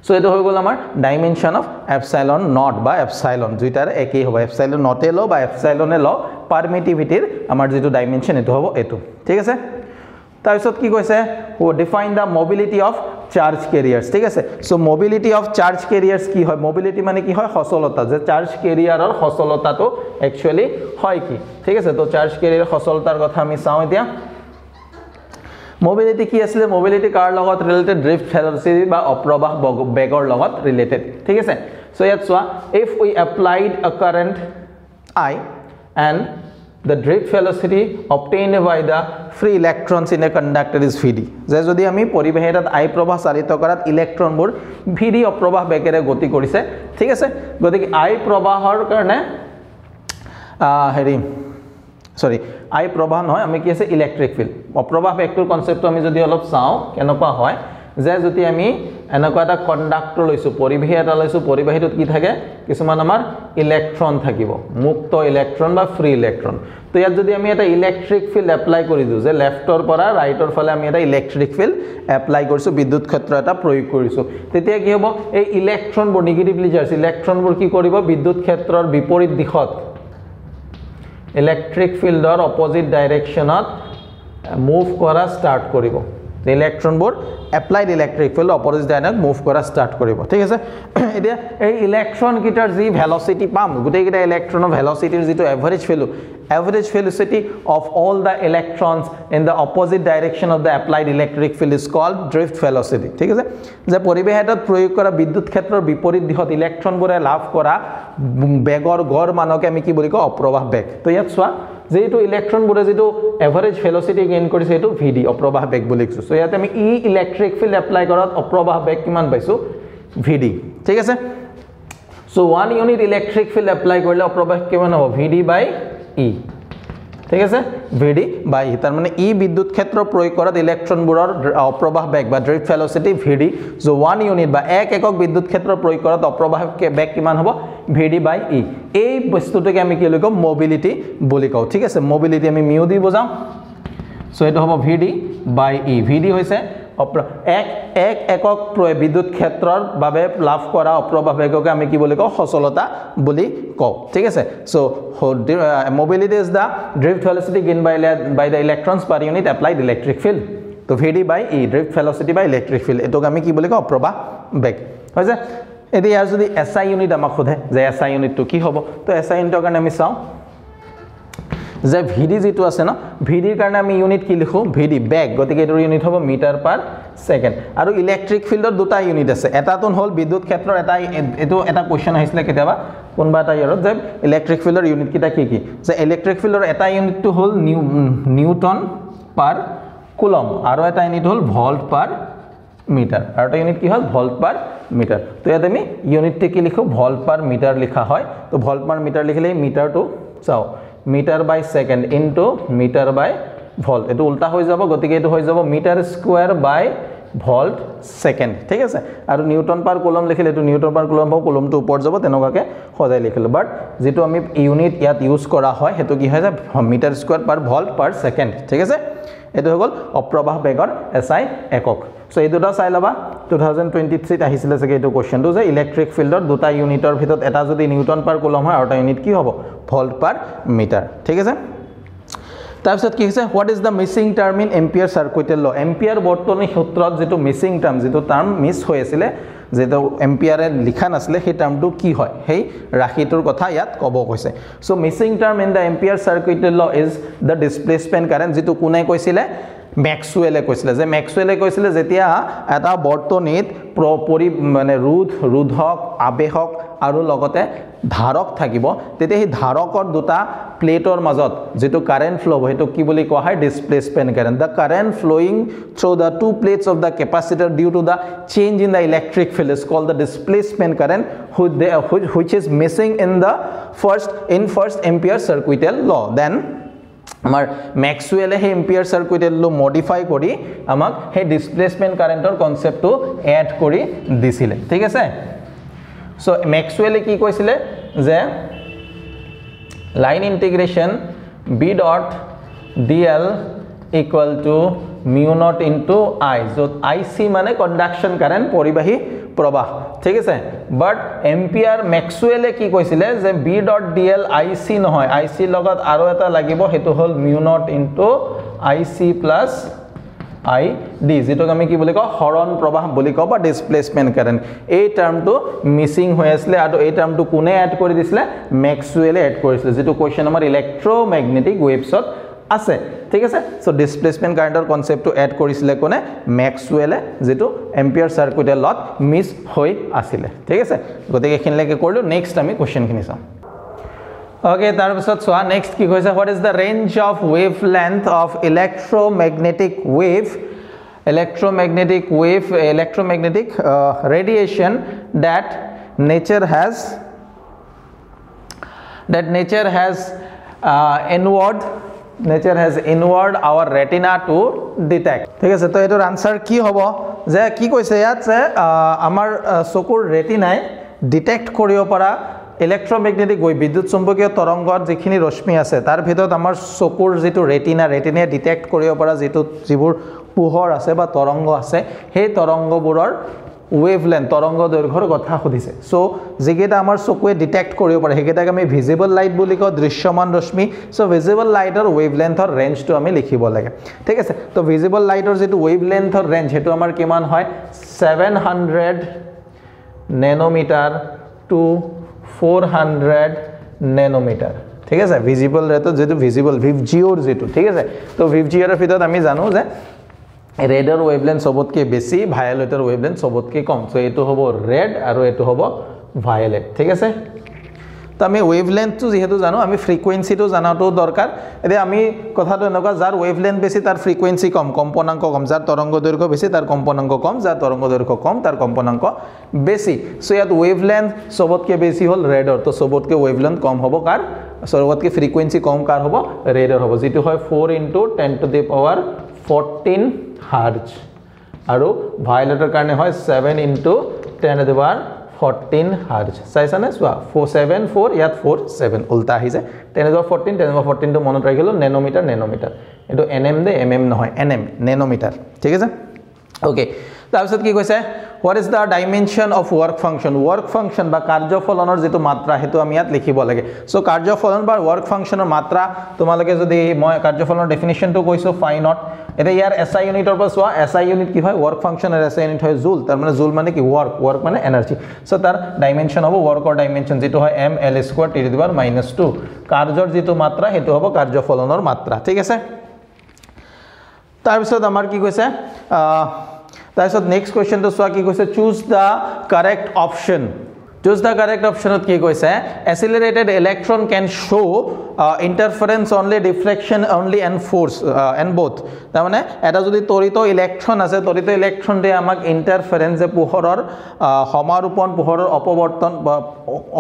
সো এটো হৈ গল আমাৰ ডাইমেনশন অফ এপসাইলন নট বা এপসাইলন দুইটাৰ একই হ'ব এপসাইলন নটে ল বা এপসাইলনে ল পাৰমিটিভিটিৰ আমাৰ যেটো ডাইমেনশন এটো হ'ব এটো ঠিক আছে তাৰ পিছত কি কৈছে ও define the mobility of charge carriers ঠিক আছে so mobility of charge carriers কি হয় মোবিলিটি মানে কি হয় হসলতা যে চার্জ ক্যাৰিয়াৰৰ হসলতাটো একচুয়ালি হয় কি ঠিক আছে তো চাৰ্জ ক্যাৰিয়াৰৰ হসলতাৰ কথা আমি চাও এতিয়া মোবিলিটি কি আছিল মোবিলিটি কাৰ লগত ৰিলেটেড ড্ৰিফট ভেলোসিটি বা অপ্ৰবাহ বেগৰ লগত ৰিলেটেড ঠিক আছে সো ইয়াত চোৱা ইফ উই এপ্লাইড আ current I and the drift velocity obtained by the free electrons in a conductor is vd যে যদি আমি পৰিবেশত I প্ৰবাহ চালিত কৰাত ইলেক্ট্ৰনবোৰ vd অপ্ৰবাহ বেগেৰে গতি কৰিছে ঠিক আছে গতিকে I প্ৰবাহৰ কাৰণে হেৰি সৰি I প্ৰবাহ নহয় আমি কি আছে ইলেক্ট্ৰিক ফিল্ড অপ্ৰবাহ বেগটোৰ কনসেপ্টটো আমি যদি অলপ চাও কেনেকুৱা হয় যে যদি আমি এনেকুৱা এটা কন্ডাক্টৰ লৈছো পৰিবেশ এটা লৈছো পৰিবেশটোত কি থাকে কিছুমান আমাৰ ইলেক্ট্ৰন থাকিব মুক্ত ইলেক্ট্ৰন বা ফ্ৰী ইলেক্ট্ৰন তো ইয়াত যদি আমি এটা ইলেক্ট্ৰিক ফিল্ড এপ্লাই কৰি দিও যে লেফটৰ পৰা ৰাইটৰ ফালে আমি এটা ইলেক্ট্ৰিক ফিল্ড এপ্লাই কৰিছো বিদ্যুৎ ক্ষেত্ৰ এটা প্ৰয়োগ কৰিছো তেতিয়া কি হ'ব এই ইলেক্ট্ৰনবোৰ নেগেটিভলি চাৰ্জ ইলেক্ট্ৰনবোৰ কি কৰিব বিদ্যুৎ ক্ষেত্ৰৰ বিপৰীত দিশত ইলেক্ট্ৰিক ফিল্ডৰ অপোজিট ডাইৰেকশনত মুভ কৰা ষ্টাৰ্ট কৰিব ইলেক্ট্ৰনবোৰ এপ্লাইড ইলেক্ট্ৰিক ফিল্ড অপজিট ডাইৰেকশ্যনত মুভ কৰা ষ্টাৰ্ট কৰিব ঠিক আছে এতিয়া এই ইলেক্ট্ৰন কিটাৰ যি ভেলোচিটি পাম গোটেই কিটা ইলেক্ট্ৰনৰ ভেলোচিটিৰ যেটো average velocity of all the electrons in the opposite direction of the applied electric field is called drift velocity ঠিক আছে যে পৰিবেশত প্ৰয়োগ কৰা বিদ্যুৎ ক্ষেত্ৰৰ বিপৰীত দিশত ইলেক্ট্ৰনবোৰে লাভ কৰা বেগৰ গড় মানকে আমি কি বুলি কওঁ অপ্ৰবাহ বেগ তো ইয়াত চোৱা যেটো ইলেক্ট্ৰনবোৰে যেটো এভাৰেজ ভেলোচিটি গেইন কৰিছে এটো vd অপ্ৰবাহ বেগ বুলি লিখছো সো ইয়াতে আমি ই ইলেক্ট্ৰিক ফিল্ড এপ্লাই কৰাত অপ্ৰবাহ বেগ কিমান পাইছো vd ঠিক আছে so 1 unit electric field apply কৰিলে অপ্ৰবাহ কিমান হ'ব vd by e ঠিক আছে vd by e তার মানে e বিদ্যুৎ ক্ষেত্র প্রয়োগ কৰাত ইলেক্ট্ৰনবোৰৰ অপ্ৰবাহ বেগ বা ড্ৰিফট ভেলোচিটি vd जो 1 ইউনিট বা 1 একক বিদ্যুৎ ক্ষেত্ৰ প্ৰয়োগ কৰাত অপ্ৰবাহ বেগ কিমান হ'ব vd by e এই বস্তুটোকে আমি কি লিখো মোবিলিটি বুলি কও ঠিক আছে মোবিলিটি আমি মিউ দি বুজাম সো এটা হ'ব vd by e vd হৈছে এক একক বিদ্যুৎ ক্ষেত্ৰৰ বাবে লাভ কৰা অপ্ৰবাহ বেগকে আমি কি বুলি কওঁ সচলতা বুলি কওঁ ঠিক আছে so mobility is the drift velocity gained by the electrons per unit applied electric field তো vd by e drift velocity by electric field এটোক আমি কি বুলি কওঁ অপ্ৰবাহ বেগ হৈছে এদি ইয়াৰ যদি SI ইউনিট আমাক খোধে যে SI ইউনিটটো কি হ'ব তো SI ইউনিটৰ কাৰণে আমি চাওঁ যে vd যেটো আছে না vd ৰ কাৰণে আমি ইউনিট কি লিখো vd বেগ গতিকে এটোৰ ইউনিট হ'ব মিটাৰ পাৰ সেকেন্ড আৰু ইলেক্ট্ৰিক ফিল্ডৰ দুটা ইউনিট আছে এটাটোন হল বিদ্যুৎ ক্ষেত্ৰৰ এটো এটা কোৱেশ্চন আহিছিল কেতিয়াবা কোনবা এটা ইয়াৰত যে ইলেক্ট্ৰিক ফিল্ডৰ ইউনিট কিটা কি যে ইলেক্ট্ৰিক ফিল্ডৰ এটা ইউনিটটো হল নিউটন পাৰ কুলম আৰু এটা ইউনিট হল ভোল্ট পাৰ মিটাৰ আৰু এটা ইউনিট কি হল ভোল্ট পাৰ মিটাৰ তো ইয়াত আমি ইউনিটটো কি লিখো ভোল্ট পাৰ মিটাৰ লিখা হয় তো ভোল্ট পাৰ মিটাৰ লিখিলে মিটাৰটো চাও মিটাৰ বাই সেকেন্ড ইনটু মিটাৰ বাই ভোল্ট এটো উল্টা হৈ যাব গতিকে এটো হৈ যাব মিটাৰ স্কয়াৰ বাই ভোল্ট সেকেন্ড ঠিক আছে আৰু নিউটন পাৰ কুলম লিখিলে এটো নিউটন পাৰ কুলম হ'ব কুলমটো ওপৰ যাব তেনেকুৱাকে সজাই লিখিলো বাট যেটো আমি ইউনিট ইয়াত ইউজ কৰা হয় হেতু কি হয় যে মিটাৰ স্কয়াৰ পাৰ ভোল্ট পাৰ সেকেন্ড ঠিক আছে এটো হৈ গল অপ্ৰবাহ বেগৰ SI একক সো এই দুটা চাই লবা 2023 ত আহিছিল যে এটো কোৱেশ্চনটো যে ইলেক্ট্ৰিক ফিল্ডৰ দুটা ইউনিটৰ ভিতৰত এটা যদি নিউটন পাৰ কুলম হয় আৰু এটা ইউনিট কি হ'ব ভোল্ট পাৰ মিটাৰ ঠিক আছে তাৰপিছত কি হৈছে what is the missing term in Ampere সাৰ্কিটেৰ ল এম্পিয়াৰ বৰ্তনী সূত্ৰত যেটো মিসিং টাৰ্ম যেটো টাৰ্ম মিস হৈ আছিল যেটো এম্পিয়াৰে লিখা নাছিলে সেই টাৰ্মটো কি হয় সেই ৰাশিটোৰ কথা ইয়াত ক'ব কৈছে so missing term in the ampere সার্কিটের law is the displacement current যেটো কোনে কৈছিলে ম্যাক্সওয়েলে কৈছিলে যেতিয়া এটা বৰ্তনীত মানে ৰোধক আবেশক আৰু লগতে ধাৰক থাকিব তেতিয়া এই ধাৰকৰ দুটা প্লেটৰ মাজত যেটো কাৰেন্ট ফ্লো হেতু কি বুলি কোৱা হয় displacement current the current flowing through the two plates of the capacitor due to the change in the electric field is called the displacement current which is missing in the first ampere circuital law then আমাৰ ম্যাক্সওয়েলে হে ampere সাৰ্কিটেৰ ল modify কৰি আমাক হে displacement কাৰেন্টৰ কনসেপ্টটো add কৰি দিছিলে ঠিক আছে সো ম্যাক্সওয়েলে কি কৈছিলে যে line integration b dot dl equal to mu naught into I যত IC মানে কন্ডাকশন কারেন্ট পরিবাহী প্রবাহ ঠিক আছে বাট এম্পিয়ার ম্যাক্সওয়েলে কি কৈছিলে যে b dot dl IC নহয় IC লগত আৰু এটা লাগিব হেতু হল mu naught into IC plus ID যেটোক আমি কি বুলি কও হৰণ প্ৰবাহ বুলি কও বা ডিসপ্লেসমেন্ট কাৰেন্ট এই টাৰ্মটো মিসিং হৈ আছিল আৰু এই টাৰ্মটো কোনে এড কৰি দিছিলে ম্যাক্সওয়েলে এড কৰিছিল যেটো কোৱেশ্চন আমাৰ ইলেক্ট্ৰোম্যাগনেটিক ওয়েভছত আছে ঠিক আছে সো ডিসপ্লেসমেন্ট কাৰেন্টৰ কনসেপ্টটো এড কৰিছিলে কোনে ম্যাক্সওয়েলে যেটো এম্পিয়াৰ সাৰ্কিটেৰ লত মিস হৈ আছিল ঠিক আছে গতিকে এখিনলৈকে কৰিলো নেক্সট আমি কোৱেশ্চনখিনি চাম Okay, তাৰপিছত সোৱা next কি কৈছে what is the range of wavelength of electromagnetic radiation that nature has inward our retina to detect ঠিক আছে তো এটোৰ আনসাৰ কি হ'ব যে কি কৈছে ইয়াত যে আমাৰ চকুৰ ৰেটিনাই ডিটেক্ট কৰিব পৰা ইলেক্ট্ৰোম্যাগনেটিক ওয়েভ বিদ্যুৎ চুম্বকীয় তৰংগৰ যিখিনি ৰশ্মি আছে তাৰ ভিতৰত আমাৰ চকুৰ যেটো ৰেটিনায়ে ডিটেক্ট কৰিব পৰা যেটো যিবোৰ পোহৰ আছে বা তৰংগ আছে সেই তৰংগবোৰৰ wavelength তৰংগ দৈৰ্ঘ্যৰ কথা সুধিছে সো যেগেটা আমাৰ চকুৱে ডিটেক্ট কৰিব পাৰে হেগেটাক আমি ভিজিবল লাইট বুলি কওঁ দৃশ্যমান ৰশ্মি সো ভিজিবল লাইটৰ ওয়েভলেন্থৰ ৰেঞ্জটো আমি লিখিব লাগে ঠিক আছে তো ভিজিবল লাইটৰ যেটো ওয়েভলেন্থৰ ৰেঞ্জ হেতু আমাৰ কিমান হয় 700 nanometer to 400 nanometer ঠিক আছে ভিজিবল ৰেট যেটো ভিজিবল ভিজিওৰ যেটো ঠিক আছে তো ভিজিওৰ ভিতৰত আমি জানো যে ৰেডৰ ওয়েভলেন্থ সবতকে বেছি ভায়োলেটৰ ওয়েভলেন্থ সবতকে কম সো এটো হ'ব ৰেড আৰু এটো হ'ব ভায়োলেট ঠিক আছে তো আমি ওয়েভলেন্থটো যেহেতু জানো আমি ফ্রিকোয়েন্সিটো জানাটো দৰকাৰ এতে আমি কথাটো এনেকুৱা যাৰ ওয়েভলেন্থ বেছি তাৰ ফ্ৰিকোয়েন্সি কম কম্পনাঙ্ক কম যাৰ তৰংগ দৈৰ্ঘ্য বেছি তাৰ কম্পনাঙ্ক কম যাৰ তৰংগ দৈৰ্ঘ্য কম তাৰ কম্পনাঙ্ক বেছি সো ইয়াত ওয়েভলেন্থ সবতকে বেছি হল ৰেডৰ তো সবতকে ওয়েভলেন্থ কম হ'ব কাৰ সবতকে ফ্ৰিকোয়েন্সি কম কাৰ হ'ব ৰেডৰ হ'ব যেটো হয় 4 * 10 to the power 14 hertz আৰু ভায়োলেটৰ কাৰণে হয় 7 * 10 to the power 14 hertz চাইছানে সোৱা 474 ইয়াত 47 উল্টা আহি যায় 10 to the power 14 10 to the power 14 টো মনত ৰাখিলো নেনোমিটাৰ এটো nm দে mm নহয় nm নেনোমিটাৰ ঠিক আছে ওকে তাৰপিছত কি কৈছে what is the dimension of work function বা কাৰ্যফলনৰ যেটো মাত্ৰা হেতু আমি ইয়াত লিখিব লাগে সো কাৰ্যফলন বা work functionৰ মাত্ৰা তোমালোকে যদি মই কাৰ্যফলনৰ ডেফিনিশনটো কৈছো ফাই নট এটা ইয়াৰ SI ইউনিটৰ পৰা সোৱা SI ইউনিট কি হয় work function এৰ SI ইউনিট হয় জুল তাৰ মানে জুল মানে কি work মানে এনাৰ্জি সো তাৰ ডাইমেনশন হ'ব workৰ ডাইমেনশন যেটো হয় ml² * 10 to the power -2 কাৰ্যৰ যেটো মাত্ৰা হেতু হ'ব কাৰ্যফলনৰ মাত্ৰা ঠিক আছে তাৰপিছত আমাৰ কি কৈছে তাৰপিছত নেক্সট কোৱেশ্চনটো সোৱা কি কৈছে চুজ দা কাৰেক্ট অপচন কি কৈছে accelerated electron can show interference only diffraction only and force and both তাৰ মানে এটা যদি তৰিত ইলেক্ট্ৰন আছে তৰিত ইলেক্ট্ৰন দে আমাক ইন্টাৰফাৰেন্স যে পোহৰৰ সমাৰোপণ পোহৰৰ অপবৰ্তন বা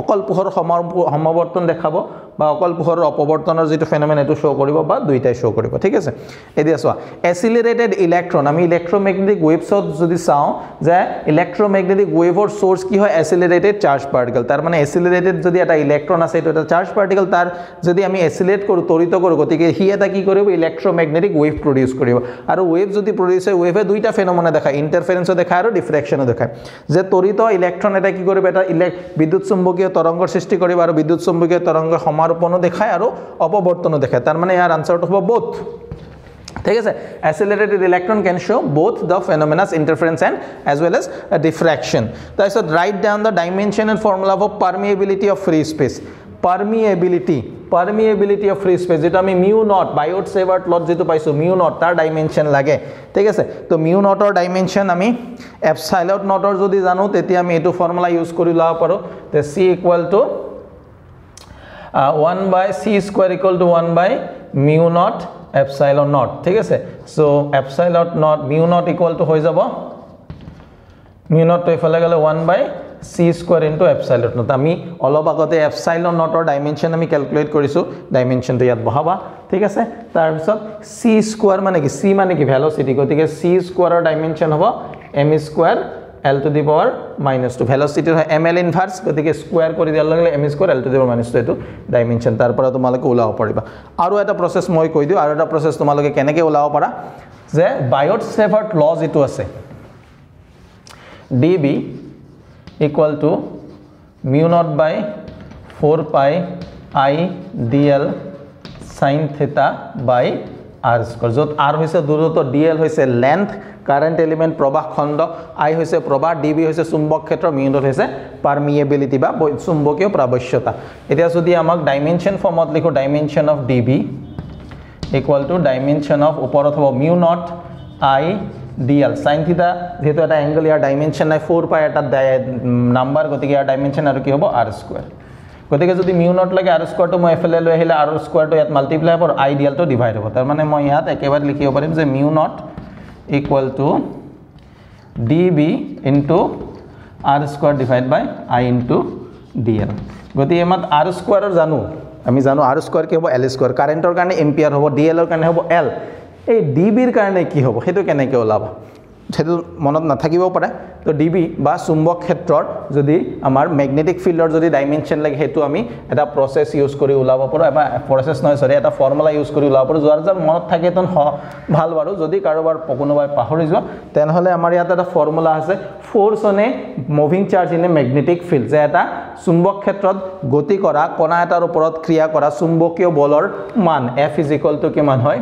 অকল পোহৰৰ সমাৱৰ্তন দেখাব বা অকল পোহৰৰ অপবৰ্তনৰ যেটো ফেনোমেন এটো শো কৰিব বা দুইটাই শো কৰিব ঠিক আছে এতিয়া সোৱা accelerated electron আমি ইলেক্ট্ৰোম্যাগনেটিক ওয়েভছত যদি চাও যে ইলেক্ট্ৰোম্যাগনেটিক ওয়েভৰ সোৰ্স কি হয় accelerated চাৰ্জ পাৰ্টিকেল তাৰ মানে accelerated যদি এটা ইলেক্ট্ৰন আছে এটো এটা চাৰ্জ পাৰ্টিকেল তাৰ যদি আমি এসিলেট কৰো তৰিত কৰো গতিকে হি এটা কি কৰিব ইলেক্ট্ৰোম্যাগনেটিক ওয়েভ প্ৰডিউস কৰিব আৰু ওয়েভ যদি প্ৰডিউস হয় ওয়েভে দুইটা ফেনোমেনা দেখায় ইন্টাৰফাৰেন্সও দেখায় আৰু ডিফ্ৰেকশনও দেখায় যে তৰিত ইলেক্ট্ৰন এটা কি কৰিব এটা বিদ্যুৎ চুম্বকীয় তৰংগৰ সৃষ্টি কৰিব আৰু বিদ্যুৎ চুম্বকীয় তৰংগ সমাৰোপণও দেখায় আৰু অপবৰ্তনও দেখায় তাৰ মানে ইয়াৰ আনসাৰটো হ'ব both ঠিক আছে accelerated electron can show both the phenomena interference and as well as diffraction তাৰপিছত write down the dimension and formula of permeability of free space permeability of free space যেটা আমি mu naught Biot Savart law যেটো পাইছো mu naught তাৰ dimension লাগে ঠিক আছে তো mu naught ৰ ডাইমেনশন আমি epsilon naught ৰ যদি জানো তেতিয়া আমি এটো ফৰ্মুলা ইউজ কৰি লব পাৰো তে c = 1/c² = 1/mu naught epsilon naught ঠিক আছে so epsilon naught mu naught = হৈ যাব mu naught তো এফালে গলে 1/c² * epsilon naught আমি অলপ আগতে epsilon naught ৰ ডাইমেনশন আমি ক্যালকুলেট কৰিছো ডাইমেনশনটো ইয়াত বহাবা ঠিক আছে তাৰ পিছত c² মানে কি c মানে কি ভেলোসিটি গতিকে c² ৰ ডাইমেনশন হ'ব m² l to the power -2 velocity হয় ml inverse গতিকে স্কয়ার কৰি দিয়াৰ লগে m² l to the power -2 এটো ডাইমেনশন তাৰ পৰা তোমালোকে ওলাব পাৰিবা আৰু এটা প্ৰসেস মই কৈ দিও আৰু এটা প্ৰসেস তোমালোকে কেনেকৈ ওলাব পাৰা যে Biot Savart law যেটো আছে dB = mu naught by 4 pi I dl sin theta by r square যত r হৈছে দূৰত্ব dl হৈছে লেন্থ কাৰেন্ট এলিমেন্ট প্ৰবাহ খণ্ড I হৈছে প্ৰবাহ dB হৈছে চুম্বক ক্ষেত্ৰ mu naught হৈছে পারমিয়েবিলিটি বা চুম্বকীয় প্রাবশ্যতা এতিয়া যদি আমাক ডাইমেনশন ফর্মত লিখো dimension of dB = dimension of ওপৰত হ'ব mu naught I dl sin theta যেহেতু এটা অ্যাঙ্গেল ইয়াৰ ডাইমেনশন নাই 4 পাই এটা নাম্বাৰ গতিকে ইয়াৰ ডাইমেনশন আৰু কি হ'ব r² গতিকে যদি mu naught লাগে r² টো মই এফালে লৈ আহিলে r² টো ইয়াত মাল্টিপ্লাই হ'ব I dl টো ডিভাইড হ'ব তাৰ মানে মই ইয়াত একেবাৰে লিখিব পাৰিম যে mu naught = dB into r² divided by I into dl গতি এমাত r² ৰ জানো আমি জানো r² কি হ'ব l² কাৰেন্টৰ কাৰণে এম্পিয়াৰ হ'ব dl ৰ কাৰণে হ'ব l এই dB ৰ কাৰণে কি হ'ব হেতু কেনেকৈ ওলাবা সেইটো মনত নাথাকিব পাৰে তো ডিবি বা চুম্বক ক্ষেত্ৰৰ যদি আমাৰ ম্যাগনেটিক ফিল্ডৰ যদি ডাইমেনশন লাগে হেতু আমি এটা প্ৰসেস ইউজ কৰি উলাব পাৰো বা প্ৰসেস নহয় সৰি এটা ফৰ্মুলা ইউজ কৰি উলাব পাৰো যাৰ মনত থাকে তন ভাল বাৰু যদি কাৰোবাৰ কোনোবাই পাহৰি যোৱা তেনেহলে আমাৰ ইয়াত এটা ফৰ্মুলা আছে force on a moving charge in a magnetic field যে এটা চুম্বক ক্ষেত্ৰত গতি কৰা কণা এটাৰ ওপৰত ক্ৰিয়া কৰা চুম্বকীয় বলৰ মান F = কিমান হয়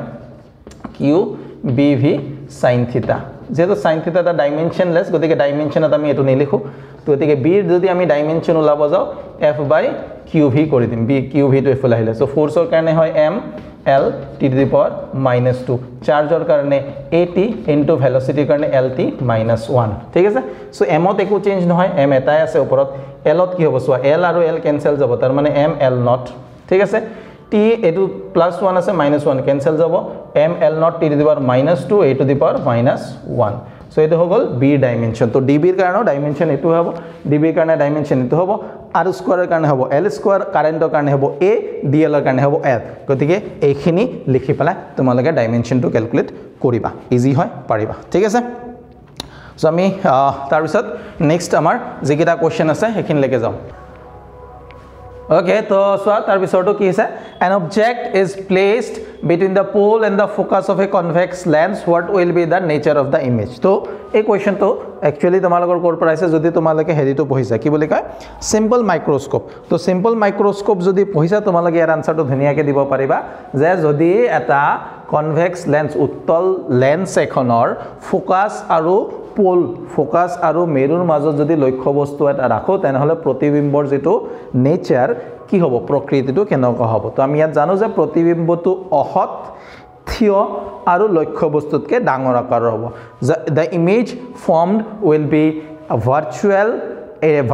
q bv sin θ যেহেতু sin θ এটা ডাইমেনশনলেস গতিকে ডাইমেনশনত আমি এটো নিলিখো তো গতিকে b যদি আমি ডাইমেনশন উলাব যাও f by qv কৰি দিম b qv তো এফালে আহিলে সো ফোৰ্সৰ কাৰণে হয় m l t to the power -2 চাৰ্জৰ কাৰণে at into velocity কাৰণে lt -1 ঠিক আছে সো m ত একো চেঞ্জ নহয় m এটাই আছে ওপৰত l ত কি হ'ব সো l আৰু l ক্যান্সেল যাব তাৰ মানে m l not ঠিক আছে t এটো +1 আছে -1 ক্যান্সেল যাব m l not t to the power -2 a to the power -1 so এটো হৈ গল b ডাইমেনশন তো db এর কারণে ডাইমেনশন এটো হ'ব db এর কারণে ডাইমেনশন এটো হ'ব r স্কয়ারের কারণে হ'ব l স্কয়ার কাৰেন্টৰ কারণে হ'ব a dl এর কারণে হ'ব l গতিকে এইখিনি লিখি পেলাই তোমালোকে ডাইমেনশনটো ক্যালকুলেট কৰিবা ইজি হয় পাৰিবা ঠিক আছে সো আমি তাৰ পিছত নেক্সট আমাৰ যেকিটা কোশ্চেন আছে হেখিনি লেকে যাও Okay, so tar bisorto ki ase an object is placed between the pole and the focus of a convex lens what will be the nature of the image to ei question to actually tomalogor kor por aise jodi tomaloke heri to pohisa ki boli kay simple microscope to simple microscope jodi pohisa tomaloke er answer to dhuniya ke dibo pariba je jodi eta convex lens uttol lens ekhonor focus aru pole focus আৰু মেৰুৰ মাজত যদি লক্ষ্য বস্তু এটা ৰাখো তেনেহলে প্ৰতিবিম্বৰ যেটো নেচাৰ কি হ'ব প্ৰকৃতিটো কেনেকুৱা হ'ব তো আমি ইয়াত জানো যে প্ৰতিবিম্বটো অহত থিয় আৰু লক্ষ্য বস্তুতকে ডাঙৰ আকাৰৰ হ'ব the image formed will be a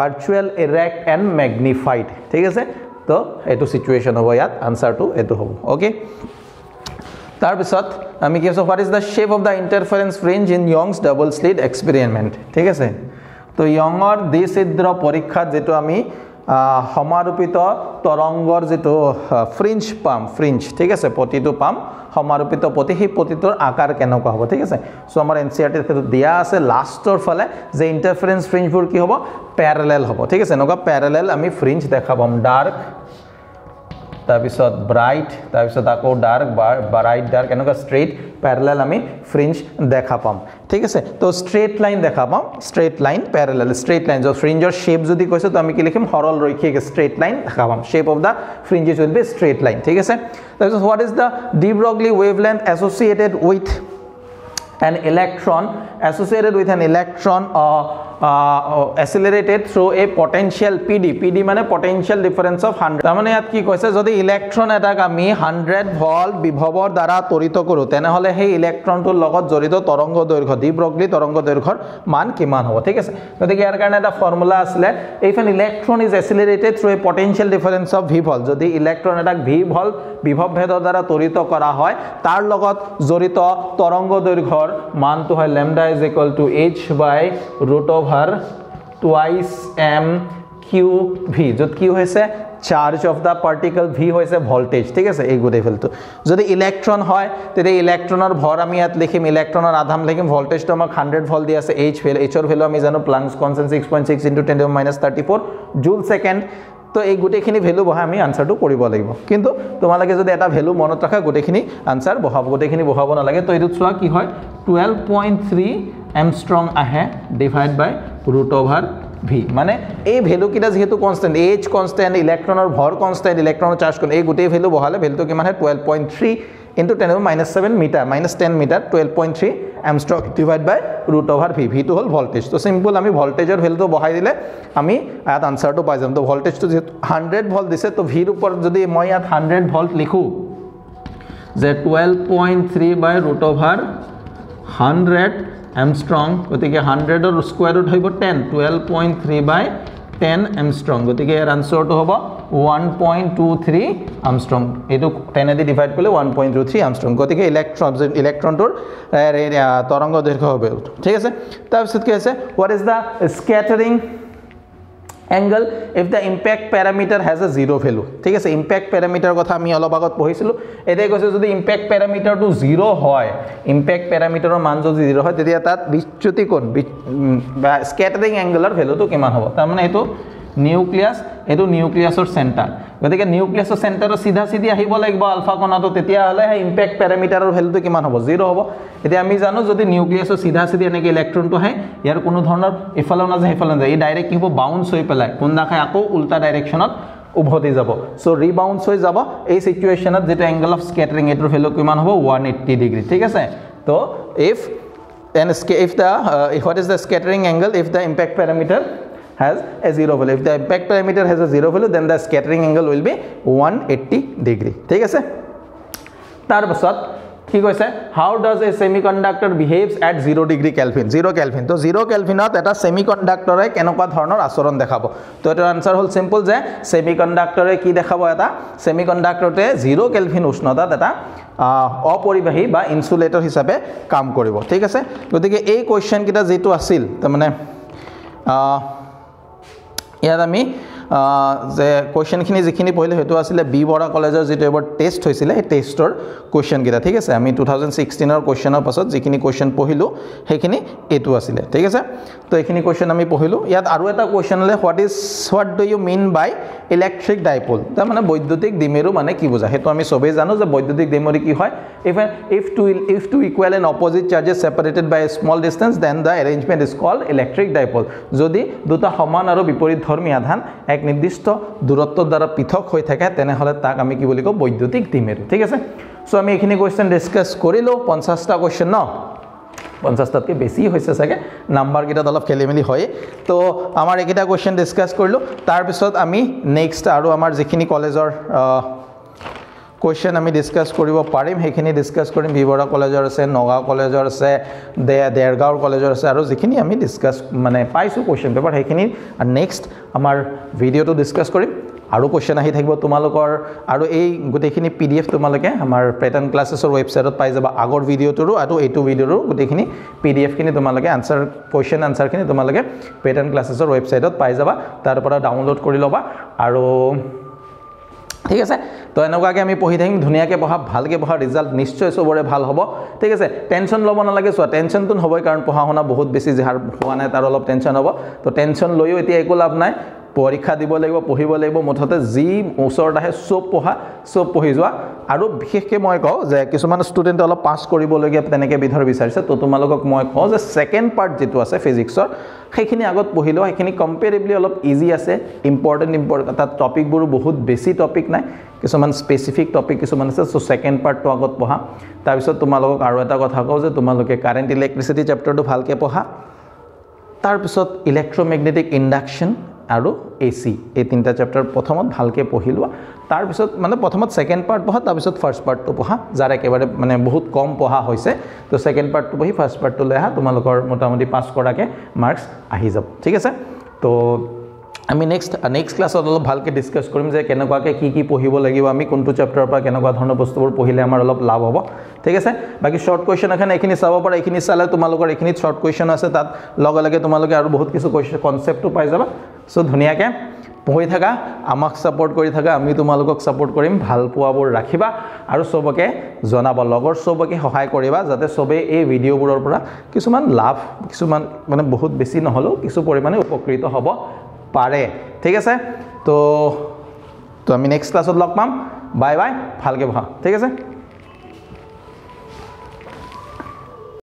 virtual erect and magnified ঠিক আছে তো এটো সিচুয়েশন হ'ব ইয়াত আনসারটো এটো হ'ব ওকে তাৰ পিছত আমি কি আছে what is the shape of the interference fringe in Young's double slit experiment ঠিক আছে তো ইয়ংৰ দ্বিছিদ্ৰ পৰীক্ষাত যেটো আমি সমাৰোপিত তৰংগৰ যেটো ফ্ৰিঞ্জ পাম ফ্ৰিঞ্জ ঠিক আছে পতিটো পাম সমাৰোপিত পতি হি পতিটোৰ আকাৰ কেনেকুৱা হ'ব ঠিক আছে সো আমাৰ এনসিআৰটি তে দিয়া আছে লাষ্টৰ ফালে যে ইন্টাৰফাৰেন্স ফ্ৰিঞ্জবোৰ কি হ'ব প্যাৰালাল হ'ব ঠিক আছে নকা প্যাৰালাল আমি ফ্ৰিঞ্জ দেখা পাম ডাৰ্ক তাৰপিছত ব্ৰাইট তাৰপিছত আকৌ ডার্ক ব্রাইট ডার্ক এনেকা স্ট্রেট প্যারালাল আমি ফ্রিঞ্জ দেখা পাম ঠিক আছে তো স্ট্রেট লাইন দেখা পাম straight line parallel straight line जो ফ্ৰিঞ্জৰ শেপ যদি কৈছে তো আমি কি লিখিম সৰল ৰৈখিক স্ট্ৰেট লাইন দেখা পাম shape of the fringes will be straight line ঠিক আছে তাৰপিছত what is the de Broglie wavelength associated with an electron accelerated through a potential pd মানে potential difference of 100 তাৰ মানে ইয়াত কি কৈছে যদি ইলেক্ট্ৰন এটাক আমি 100 ভোল্ট বিভৱৰ দ্বাৰা তৰিত কৰো তেনেহলে সেই ইলেক্ট্ৰনটোৰ লগত জড়িত তৰংগ দৈৰ্ঘ্য ডি ব্ৰগলি তৰংগ দৈৰ্ঘ্যৰ মান কিমান হ'ব ঠিক আছে গতিকে ইয়াৰ কাৰণে এটা ফৰ্মুলা আছিল if an electron is accelerated through a potential difference of v volt যদি ইলেক্ট্ৰন এটাক v volt বিভৱ ভেদৰ দ্বাৰা তৰিত কৰা হয় তাৰ লগত জড়িত তৰংগ দৈৰ্ঘ্যৰ মানটো হয় lambda is equal to h by root over twice m q v যত কি হৈছে charge of the particle v হৈছে ভোল্টেজ ঠিক আছে এই গুডে ফেলটো যদি ইলেক্ট্রন হয় তেতে ইলেক্ট্ৰনৰ ভৰ আমি ইয়াত লিখিম ইলেক্ট্ৰনৰ আধাম লিখিম ভোল্টেজটো আমাক 100 ভোল্ট দি আছে h এর ভ্যালু আমি জানো প্লাঙ্কস কনস্ট্যান্ট 6.6 * 10⁻34 জুল সেকেন্ড তো এই গুটেখিনি ভ্যালু বহা আমি আনসারটো কৰিব লাগিব কিন্তু তোমালোকে যদি এটা ভ্যালু মনত ৰাখা গুটেখিনি আনসাৰ বহাব গুটেখিনি বহাব না লাগে তো এটো চোৱা কি হয় 12.3 অ্যামস্ট্রং আহে ডিভাইড বাই √/ v মানে এই ভ্যালু কিটা যেহেতু কনস্ট্যান্ট h কনস্ট্যান্ট ইলেক্ট্ৰনৰ ভৰ কনস্ট্যান্ট ইলেক্ট্ৰনৰ চার্জ কোন এই গুটে ভ্যালু বহালে ভ্যালুটো কিমান হয় 12.3 into 10⁻7 meter -10 meter 12.3 amstrong divided by √/ v v to hall voltage তো সিম্পল আমি ভোল্টেজৰ ভ্যালুটো বহাই দিলে আমি ইয়াত আনসাৰটো পাই যাম তো ভোল্টেজটো 100 ভোল্ট দিছে তো v ৰ ওপৰত যদি মই ইয়াত 100 ভোল্ট লিখো যে 12.3 by √/ 100 amstrong গতিকে 100 ৰ স্কয়াৰ ৰুট হইব 10 12.3 by 10 amstrong গতিকে এর আনসারটো হ'ব 1.23 আমস্ট্রং এটো 10 দি ডিভাইড করলে 1.23 আমস্ট্রং গতিকে ইলেক্ট্ৰনটোৰ তৰংগ দৈৰ্ঘ্য হবে ঠিক আছে তাৰপিছত কি আছে what is the scattering angle if the impact parameter has a zero value ঠিক আছে impact parameter কথা আমি অলপ আগত পঢ়িছিলো এতে কৈছে যদি impact parameter টো 0 হয় impact parameter ৰ মান যদি 0 হয় তেতিয়া তাত বিচ্যুতি কোণ বা scattering angle ৰ ভ্যালুটো কিমান হ'ব তাৰ মানে এটো নিউক্লিয়াস এটো নিউক্লিয়াসৰ সেন্টাৰ গতিকে নিউক্লিয়াসৰ সেন্টাৰৰ সিধা সিধি আহিব লাগিব আলফা কোণাটো তেতিয়া হলে ইম্প্যাক্ট প্যাৰামিটাৰৰ ভ্যালুটো কিমান হ'ব 0 হ'ব এতিয়া আমি জানো যদি নিউক্লিয়াসৰ সিধা সিধি এনেকে ইলেক্ট্ৰনটো আহে ইয়াৰ কোনো ধৰণৰ ইফালে না যায় ইফালে যায় এই ডাইৰেক্ট কি হ'ব বাউন্স হৈ পেলাই কোন দেখায় আকৌ উল্টা ডাইৰেকশনত উভতি যাব সো ৰিবাউন্স হৈ যাব এই সিচুৱেচনত যেটো এংগল অফ স্ক্যাটাৰিং এটোৰ ভ্যালু কিমান হ'ব 180 ডিগ্ৰী ঠিক আছে তো if the what is the scattering angle if the impact parameter has a zero value if the impact parameter has a zero value then the scattering angle will be 180 degree ঠিক আছে তাৰ পাছত কি কৈছে how does a semiconductor behaves at 0 degree kelvin 0 kelvin তো 0 kelvinত এটা সেমিকন্ডাক্টৰে কেনেকুৱা ধৰণৰ আচৰণ দেখাব তো এটাৰ আনসাৰ হল সিম্পল যে সেমিকন্ডাক্টৰে কি দেখাব এটা সেমিকন্ডাক্টৰতে 0 kelvin উষ্ণতাত এটা অপৰিবাহী বা ইনসুলেটৰ হিচাপে কাম কৰিব ঠিক আছে গতিকে এই কোৱেশ্চন কিটা যেটো আছিল তাৰ মানে ইয়াত আমি যে কোৱেশ্চনখিনি যিখিনি পঢ়িলে হেতু আছিল বি বৰা কলেজৰ যেটো এবাৰ টেস্ট হৈছিল এই টেষ্টৰ কোৱেশ্চন কিটা ঠিক আছে আমি 2016 ৰ কোৱেশ্চনৰ পাছত যিখিনি কোৱেশ্চন পঢ়িলো হেখিনি এটো আছিল ঠিক আছে তো এইখিনি কোৱেশ্চন আমি পঢ়িলো ইয়াত আৰু এটা কোৱেশ্চন হলে what do you mean by electric dipole তাৰ মানে বৈদ্যুতিক দ্বিমেৰু মানে কি বুঝা হেতু আমি সবেই জানো যে বৈদ্যুতিক দ্বিমেৰু কি হয় if two equal and opposite charges separated by a small distance then the arrangement is called electric dipole যদি দুটা সমান আৰু বিপৰীতধৰ্মী আধান এক নিৰ্দিষ্ট দূৰত্বৰ দ্বাৰা পৃথক হৈ থাকে তেনে হলে তাক আমি কি বুলি কও বৈদ্যুতিক দ্বিমেৰু ঠিক আছে সো আমি এইখিনি কোৱেশ্চন ডিসকাস কৰিলো 50টা কোৱেশ্চন ন 50টাতকৈ বেছি হৈছে সাগে নাম্বাৰ কিটা অলপ খেলিমেলি হয় তো আমাৰ এইটা কোৱেশ্চন ডিসকাস কৰিলো তাৰ পিছত আমি নেক্সট আৰু আমাৰ যিখিনি কলেজৰ কোৱেশ্চন আমি ডিসকাস কৰিব পাৰিম হেখিনি ডিসকাস কৰিম বিবৰা কলেজৰ আছে নগাঁও কলেজৰ আছে দেৰগাঁও কলেজৰ আছে আৰু যিখিনি আমি ডিসকাস মানে পাইছো কোৱেশ্চন পেপাৰ হেখিনি নেক্সট আমাৰ ভিডিওটো ডিসকাস কৰিম আৰু কোৱেশ্চন আহি থাকিব তোমালোকৰ আৰু এই গোটেইখিনি পিডিএফ তোমালোকে আমাৰ পেটাৰ্ন ক্লাसेसৰ ওয়েবসাইটত পাই যাবা আগৰ ভিডিওটোৰো আৰু এইটো ভিডিওৰো গোটেইখিনি পিডিএফ খিনি তোমালোকে আনসাৰ কোৱেশ্চন আনসাৰ খিনি তোমালোকে পেটাৰ্ন ক্লাसेसৰ ওয়েবসাইটত পাই যাবা তাৰ পৰা ডাউনলোড কৰি লবা আৰু ঠিক আছে তো এনেকুৱাকে আমি পঢ়ি থাকিম ধুনিয়াকে পঢ়া ভালকে পঢ়া ৰিজাল্ট নিশ্চয় সবৰে ভাল হ'ব ঠিক আছে টেনশন লব নালাগে সো টেনশন তো হ'বই কাৰণ পঢ়া শুনা বহুত বেছি জহাৰ হোৱা নাই তাৰ অলপ টেনশন হ'ব তো টেনশন লয়ও এতিয়া একো লাভ নাই পৰীক্ষা দিব লাগিব পঢ়িব লাগিব মুঠতে যি ওচৰত আহে সব পঢ়ি যোৱা আৰু বিশেষকৈ মই কওঁ যে কিছুমান ষ্টুডেন্ট অলপ পাস কৰিবলগীয়া তেনেকে বিধৰ বিচাৰিছে তো তোমালোকক মই কওঁ যে সেকেন্ড পাৰ্ট যেটো আছে ফিজিক্সৰ সেইখিনি আগত পঢ়িলো সেইখিনি কম্পেৰেবলি অলপ ইজি আছে ইম্পৰ্টেন্ট তাত টপিকবোৰ বহুত বেছি টপিক নাই কিছুমান স্পেসিফিক টপিক কিছুমান আছে সো সেকেন্ড পাৰ্টটো আগত পঢ়া তাৰ পিছত তোমালোকক আৰু এটা কথা কওঁ যে তোমালোকে কাৰেন্ট ইলেক্ট্ৰিসিটি চেপ্টাৰটো ভালকে পঢ়া তাৰ পিছত ইলেক্ট্ৰমেগনেটিক ইন্ডাকশন আৰু এসি এই তিনটা চেপ্টাৰ প্ৰথমত ভালকে পঢ়িলোৱা তাৰ পিছত মানে প্ৰথমত সেকেন্ড পাৰ্ট পঢ়া তাৰ পিছত ফাৰ্স্ট পাৰ্টটো পঢ়া যাৰ একেবাৰে মানে বহুত কম পঢ়া হৈছে তো সেকেন্ড পাৰ্টটো পঢ়ি ফাৰ্স্ট পাৰ্টটো লৈ আহা তোমালোকৰ মোটামুটি পাস কৰাকে মাৰ্কস আহি যাব ঠিক আছে তো আমি নেক্সট ক্লাছত অলপ ভালকে ডিসকাস কৰিম যে কেনেকুৱাকে কি পঢ়িব লাগিব আমি কোনটো চেপ্টাৰৰ পৰা কেনেকুৱা ধৰণৰ বস্তুবোৰ পঢ়িলে আমাৰ অলপ লাভ হ'ব ঠিক আছে বাকি শৰ্ট কোৱেশ্চন এখন এখিনি চাব পাৰা এখিনি চালে তোমালোকৰ এখিনি শৰ্ট কোৱেশ্চন আছে তাত লগে তোমালোকে আৰু বহুত কিছু কনসেপ্টটো পাই যাবা সো ধুনিয়াকে পঢ়ি থাকা আমাক সাপোৰ্ট কৰি থাকা আমি তোমালোকক সাপোৰ্ট কৰিম ভাল পোৱাবোৰ ৰাখিবা আৰু সবকে জনাবা লগৰ সবকে সহায় কৰিবা যাতে সবে এই ভিডিওবোৰৰ পৰা কিছুমান লাভ কিছুমান মানে বহুত বেছি নহলো কিছু পৰিমাণে উপকৃত হ'ব পাৰে ঠিক আছে তো আমি নেক্সট ক্লাছত লগ পাম বাই বাই ভালকে পঢ়া ঠিক আছে